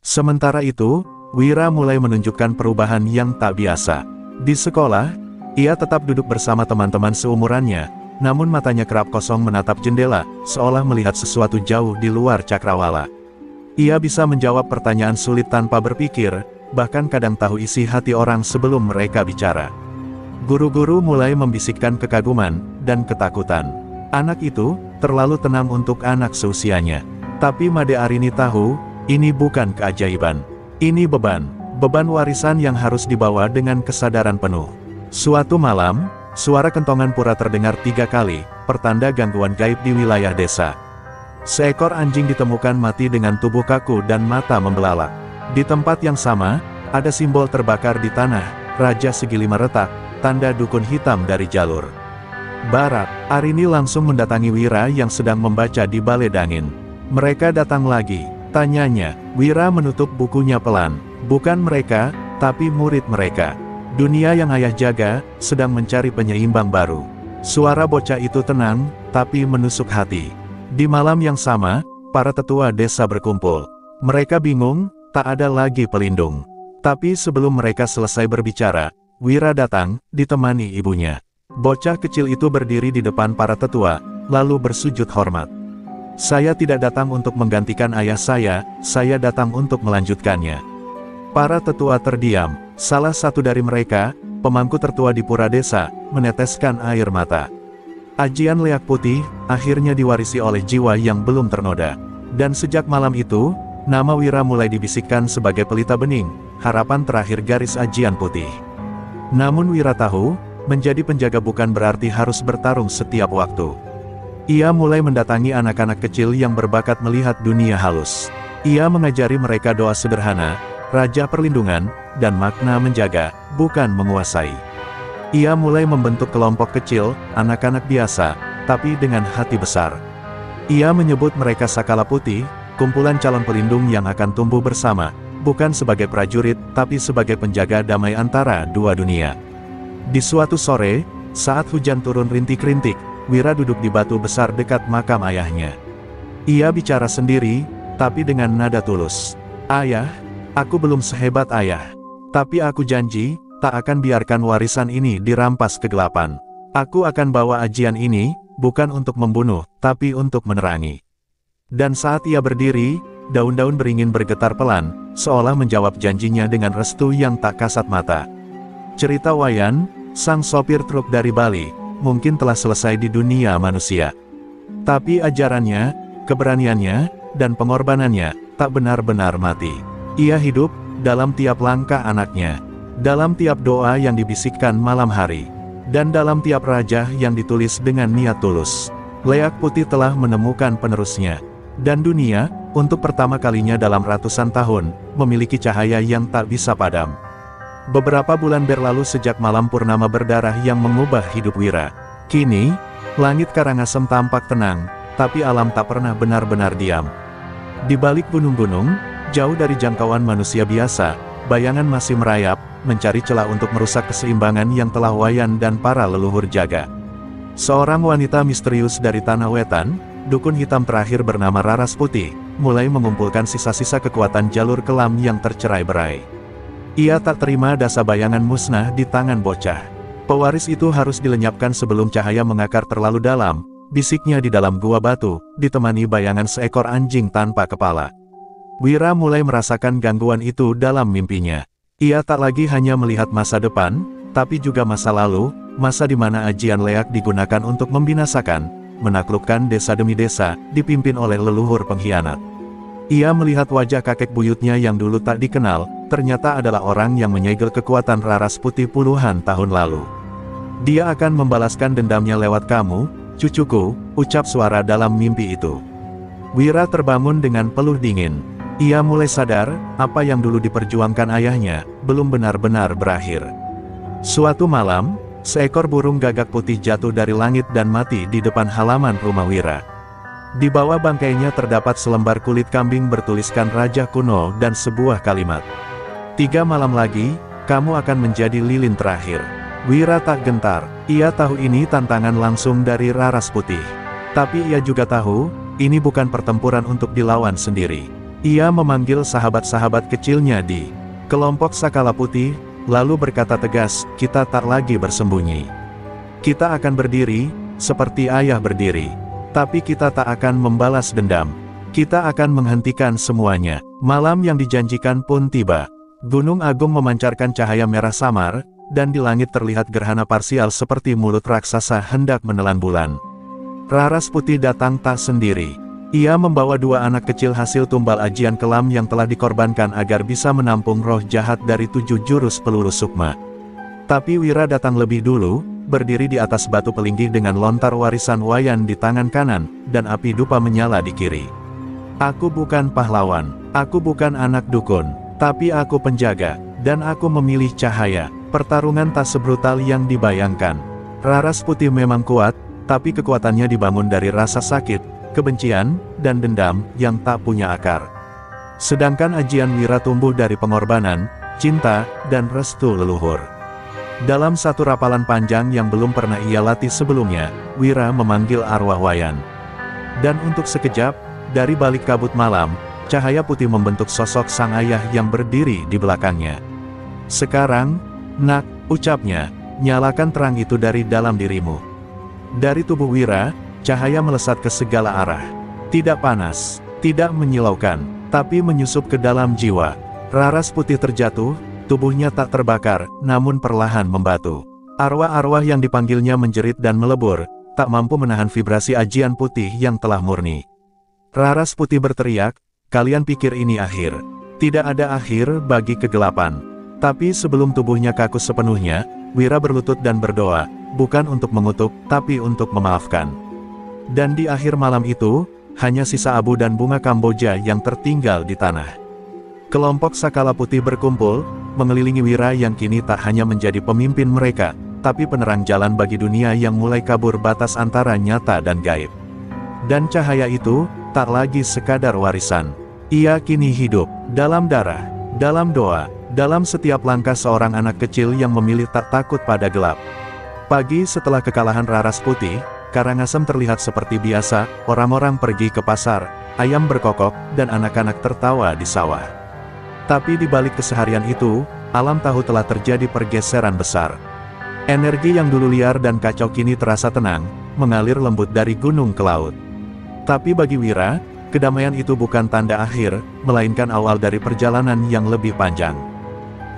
Sementara itu, Wira mulai menunjukkan perubahan yang tak biasa. Di sekolah, ia tetap duduk bersama teman-teman seumurannya, namun matanya kerap kosong menatap jendela, seolah melihat sesuatu jauh di luar cakrawala. Ia bisa menjawab pertanyaan sulit tanpa berpikir, bahkan kadang tahu isi hati orang sebelum mereka bicara. Guru-guru mulai membisikkan kekaguman dan ketakutan. Anak itu terlalu tenang untuk anak seusianya. Tapi Made Arini tahu, ini bukan keajaiban. Ini beban warisan yang harus dibawa dengan kesadaran penuh. Suatu malam, suara kentongan pura terdengar 3 kali, pertanda gangguan gaib di wilayah desa. Seekor anjing ditemukan mati dengan tubuh kaku dan mata membelalak. Di tempat yang sama, ada simbol terbakar di tanah, Raja Segi 5 retak, tanda dukun hitam dari jalur barat. Arini langsung mendatangi Wira yang sedang membaca di balai dangin. Mereka datang lagi, tanyanya. Wira menutup bukunya pelan. Bukan mereka, tapi murid mereka. Dunia yang ayah jaga, sedang mencari penyeimbang baru. Suara bocah itu tenang, tapi menusuk hati. Di malam yang sama, para tetua desa berkumpul. Mereka bingung, tak ada lagi pelindung. Tapi sebelum mereka selesai berbicara, Wira datang, ditemani ibunya. Bocah kecil itu berdiri di depan para tetua, lalu bersujud hormat. Saya tidak datang untuk menggantikan ayah saya datang untuk melanjutkannya. Para tetua terdiam. Salah satu dari mereka, pemangku tertua di pura desa, meneteskan air mata. Ajian leak putih, akhirnya diwarisi oleh jiwa yang belum ternoda. Dan sejak malam itu, nama Wira mulai dibisikkan sebagai pelita bening, harapan terakhir garis ajian putih. Namun Wira tahu, menjadi penjaga bukan berarti harus bertarung setiap waktu. Ia mulai mendatangi anak-anak kecil yang berbakat melihat dunia halus. Ia mengajari mereka doa sederhana, raja perlindungan, dan makna menjaga, bukan menguasai. Ia mulai membentuk kelompok kecil, anak-anak biasa, tapi dengan hati besar. Ia menyebut mereka Sakala Putih, kumpulan calon pelindung yang akan tumbuh bersama, bukan sebagai prajurit, tapi sebagai penjaga damai antara dua dunia. Di suatu sore, saat hujan turun rintik-rintik, Wira duduk di batu besar dekat makam ayahnya. Ia bicara sendiri, tapi dengan nada tulus. Ayah, aku belum sehebat ayah. Tapi aku janji, tak akan biarkan warisan ini dirampas kegelapan. Aku akan bawa ajian ini, bukan untuk membunuh, tapi untuk menerangi. Dan saat ia berdiri, daun-daun beringin bergetar pelan, seolah menjawab janjinya dengan restu yang tak kasat mata. Cerita Wayan, sang sopir truk dari Bali, mungkin telah selesai di dunia manusia. Tapi ajarannya, keberaniannya, dan pengorbanannya, tak benar-benar mati. Ia hidup, dalam tiap langkah anaknya, dalam tiap doa yang dibisikkan malam hari, dan dalam tiap raja yang ditulis dengan niat tulus. Leak Putih telah menemukan penerusnya. Dan dunia, untuk pertama kalinya dalam ratusan tahun, memiliki cahaya yang tak bisa padam. Beberapa bulan berlalu sejak malam purnama berdarah yang mengubah hidup Wira. Kini, langit Karangasem tampak tenang, tapi alam tak pernah benar-benar diam. Di balik gunung-gunung, jauh dari jangkauan manusia biasa, bayangan masih merayap, mencari celah untuk merusak keseimbangan yang telah Wayan dan para leluhur jaga. Seorang wanita misterius dari Tanah Wetan, dukun hitam terakhir bernama Raras Putih, mulai mengumpulkan sisa-sisa kekuatan jalur kelam yang tercerai-berai. Ia tak terima dasa bayangan musnah di tangan bocah. Pewaris itu harus dilenyapkan sebelum cahaya mengakar terlalu dalam, bisiknya di dalam gua batu, ditemani bayangan seekor anjing tanpa kepala. Wira mulai merasakan gangguan itu dalam mimpinya. Ia tak lagi hanya melihat masa depan, tapi juga masa lalu, masa di mana ajian leak digunakan untuk membinasakan, menaklukkan desa demi desa, dipimpin oleh leluhur pengkhianat. Ia melihat wajah kakek buyutnya yang dulu tak dikenal, ternyata adalah orang yang menyegel kekuatan Raras Putih puluhan tahun lalu. Dia akan membalaskan dendamnya lewat kamu, cucuku, ucap suara dalam mimpi itu. Wira terbangun dengan peluh dingin. Ia mulai sadar, apa yang dulu diperjuangkan ayahnya, belum benar-benar berakhir. Suatu malam, seekor burung gagak putih jatuh dari langit dan mati di depan halaman rumah Wira. Di bawah bangkainya terdapat selembar kulit kambing bertuliskan Raja Kuno dan sebuah kalimat. 3 malam lagi, kamu akan menjadi lilin terakhir. Wira tak gentar, ia tahu ini tantangan langsung dari Raras Putih. Tapi ia juga tahu, ini bukan pertempuran untuk dilawan sendiri. Ia memanggil sahabat-sahabat kecilnya di kelompok Sakala Putih, lalu berkata tegas, kita tak lagi bersembunyi. Kita akan berdiri, seperti ayah berdiri. Tapi kita tak akan membalas dendam. Kita akan menghentikan semuanya. Malam yang dijanjikan pun tiba. Gunung Agung memancarkan cahaya merah samar, dan di langit terlihat gerhana parsial seperti mulut raksasa hendak menelan bulan. Rarasputi datang tak sendiri. Ia membawa 2 anak kecil hasil tumbal ajian kelam yang telah dikorbankan agar bisa menampung roh jahat dari 7 jurus peluru sukma. Tapi Wira datang lebih dulu, berdiri di atas batu pelinggih dengan lontar warisan Wayan di tangan kanan, dan api dupa menyala di kiri. Aku bukan pahlawan, aku bukan anak dukun, tapi aku penjaga, dan aku memilih cahaya. Pertarungan tak sebrutal yang dibayangkan. Rarasputi memang kuat, tapi kekuatannya dibangun dari rasa sakit, kebencian, dan dendam yang tak punya akar. Sedangkan ajian Wira tumbuh dari pengorbanan, cinta, dan restu leluhur. Dalam satu rapalan panjang yang belum pernah ia latih sebelumnya, Wira memanggil arwah Wayan. Dan untuk sekejap, dari balik kabut malam, cahaya putih membentuk sosok sang ayah yang berdiri di belakangnya. Sekarang, nak, ucapnya, nyalakan terang itu dari dalam dirimu. Dari tubuh Wira, cahaya melesat ke segala arah. Tidak panas, tidak menyilaukan, tapi menyusup ke dalam jiwa. Rarasputi terjatuh, tubuhnya tak terbakar, namun perlahan membatu. Arwah-arwah yang dipanggilnya menjerit dan melebur, tak mampu menahan vibrasi ajian putih yang telah murni. Rarasputi berteriak, kalian pikir ini akhir? Tidak ada akhir bagi kegelapan. Tapi sebelum tubuhnya kaku sepenuhnya, Wira berlutut dan berdoa, bukan untuk mengutuk, tapi untuk memaafkan. Dan di akhir malam itu, hanya sisa abu dan bunga Kamboja yang tertinggal di tanah. Kelompok Sakala Putih berkumpul, mengelilingi Wira yang kini tak hanya menjadi pemimpin mereka, tapi penerang jalan bagi dunia yang mulai kabur batas antara nyata dan gaib. Dan cahaya itu, tak lagi sekadar warisan. Ia kini hidup, dalam darah, dalam doa, dalam setiap langkah seorang anak kecil yang memilih tak takut pada gelap. Pagi setelah kekalahan Rarasputi, Karangasem terlihat seperti biasa, orang-orang pergi ke pasar, ayam berkokok, dan anak-anak tertawa di sawah. Tapi di balik keseharian itu, alam tahu telah terjadi pergeseran besar. Energi yang dulu liar dan kacau kini terasa tenang, mengalir lembut dari gunung ke laut. Tapi bagi Wira, kedamaian itu bukan tanda akhir, melainkan awal dari perjalanan yang lebih panjang.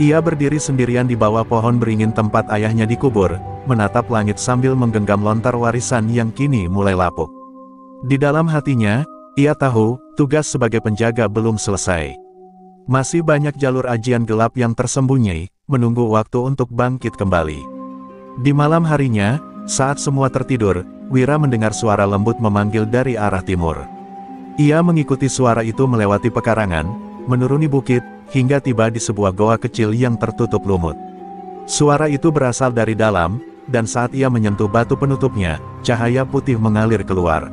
Ia berdiri sendirian di bawah pohon beringin tempat ayahnya dikubur, menatap langit sambil menggenggam lontar warisan yang kini mulai lapuk. Di dalam hatinya, ia tahu, tugas sebagai penjaga belum selesai. Masih banyak jalur ajian gelap yang tersembunyi, menunggu waktu untuk bangkit kembali. Di malam harinya, saat semua tertidur, Wira mendengar suara lembut memanggil dari arah timur. Ia mengikuti suara itu melewati pekarangan, menuruni bukit, hingga tiba di sebuah goa kecil yang tertutup lumut. Suara itu berasal dari dalam, dan saat ia menyentuh batu penutupnya, cahaya putih mengalir keluar.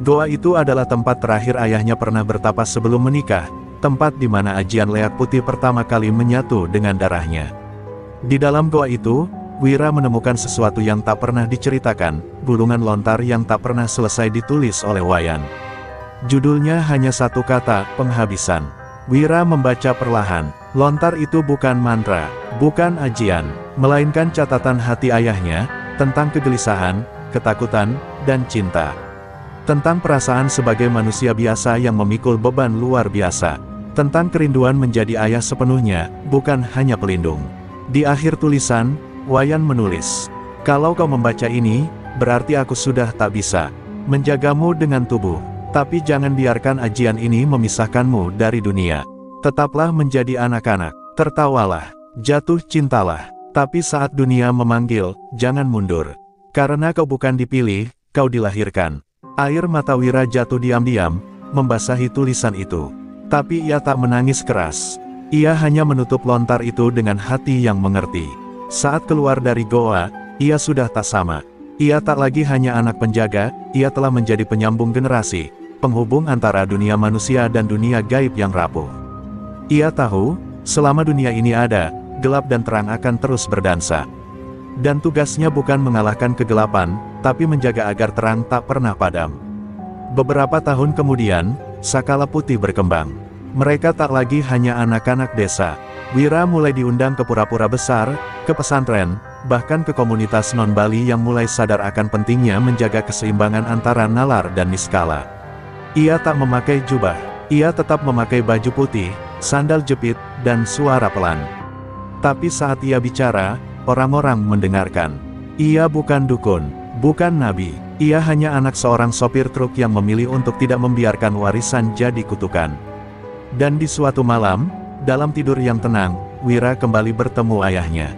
Goa itu adalah tempat terakhir ayahnya pernah bertapa sebelum menikah, tempat di mana ajian leak putih pertama kali menyatu dengan darahnya. Di dalam goa itu, Wira menemukan sesuatu yang tak pernah diceritakan, gulungan lontar yang tak pernah selesai ditulis oleh Wayan. Judulnya hanya satu kata, penghabisan. Wira membaca perlahan, lontar itu bukan mantra, bukan ajian, melainkan catatan hati ayahnya, tentang kegelisahan, ketakutan, dan cinta. Tentang perasaan sebagai manusia biasa yang memikul beban luar biasa. Tentang kerinduan menjadi ayah sepenuhnya, bukan hanya pelindung. Di akhir tulisan, Wayan menulis, kalau kau membaca ini, berarti aku sudah tak bisa menjagamu dengan tubuh. Tapi jangan biarkan ajian ini memisahkanmu dari dunia. Tetaplah menjadi anak-anak, tertawalah, jatuh cintalah. Tapi saat dunia memanggil, jangan mundur. Karena kau bukan dipilih, kau dilahirkan. Air mata Wira jatuh diam-diam, membasahi tulisan itu. Tapi ia tak menangis keras. Ia hanya menutup lontar itu dengan hati yang mengerti. Saat keluar dari goa, ia sudah tak sama. Ia tak lagi hanya anak penjaga, ia telah menjadi penyambung generasi, penghubung antara dunia manusia dan dunia gaib yang rapuh. Ia tahu, selama dunia ini ada, gelap dan terang akan terus berdansa. Dan tugasnya bukan mengalahkan kegelapan, tapi menjaga agar terang tak pernah padam. Beberapa tahun kemudian, Sakala Putih berkembang. Mereka tak lagi hanya anak-anak desa. Wira mulai diundang ke pura-pura besar, ke pesantren, bahkan ke komunitas non-Bali yang mulai sadar akan pentingnya menjaga keseimbangan antara nalar dan niskala. Ia tak memakai jubah, ia tetap memakai baju putih, sandal jepit, dan suara pelan. Tapi saat ia bicara, orang-orang mendengarkan. Ia bukan dukun, bukan nabi. Ia hanya anak seorang sopir truk yang memilih untuk tidak membiarkan warisan jadi kutukan. Dan di suatu malam, dalam tidur yang tenang, Wira kembali bertemu ayahnya.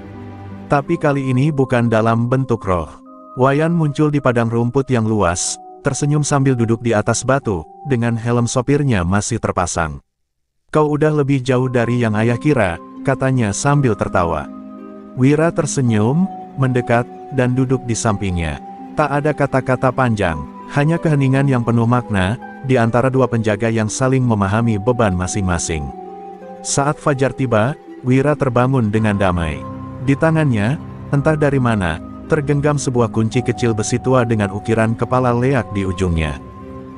Tapi kali ini bukan dalam bentuk roh. Wayan muncul di padang rumput yang luas, tersenyum sambil duduk di atas batu, dengan helm sopirnya masih terpasang. "Kau udah lebih jauh dari yang ayah kira," katanya sambil tertawa. Wira tersenyum, mendekat, dan duduk di sampingnya. Tak ada kata-kata panjang, hanya keheningan yang penuh makna, di antara dua penjaga yang saling memahami beban masing-masing. Saat fajar tiba, Wira terbangun dengan damai. Di tangannya, entah dari mana, tergenggam sebuah kunci kecil besi tua dengan ukiran kepala leak di ujungnya.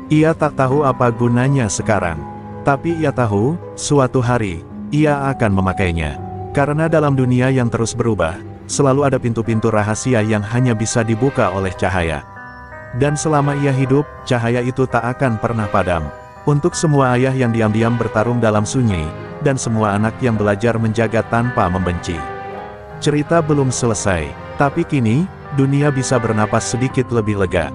Ia tak tahu apa gunanya sekarang. Tapi ia tahu, suatu hari, ia akan memakainya. Karena dalam dunia yang terus berubah, selalu ada pintu-pintu rahasia yang hanya bisa dibuka oleh cahaya. Dan selama ia hidup, cahaya itu tak akan pernah padam. Untuk semua ayah yang diam-diam bertarung dalam sunyi, dan semua anak yang belajar menjaga tanpa membenci. Cerita belum selesai, tapi kini, dunia bisa bernapas sedikit lebih lega.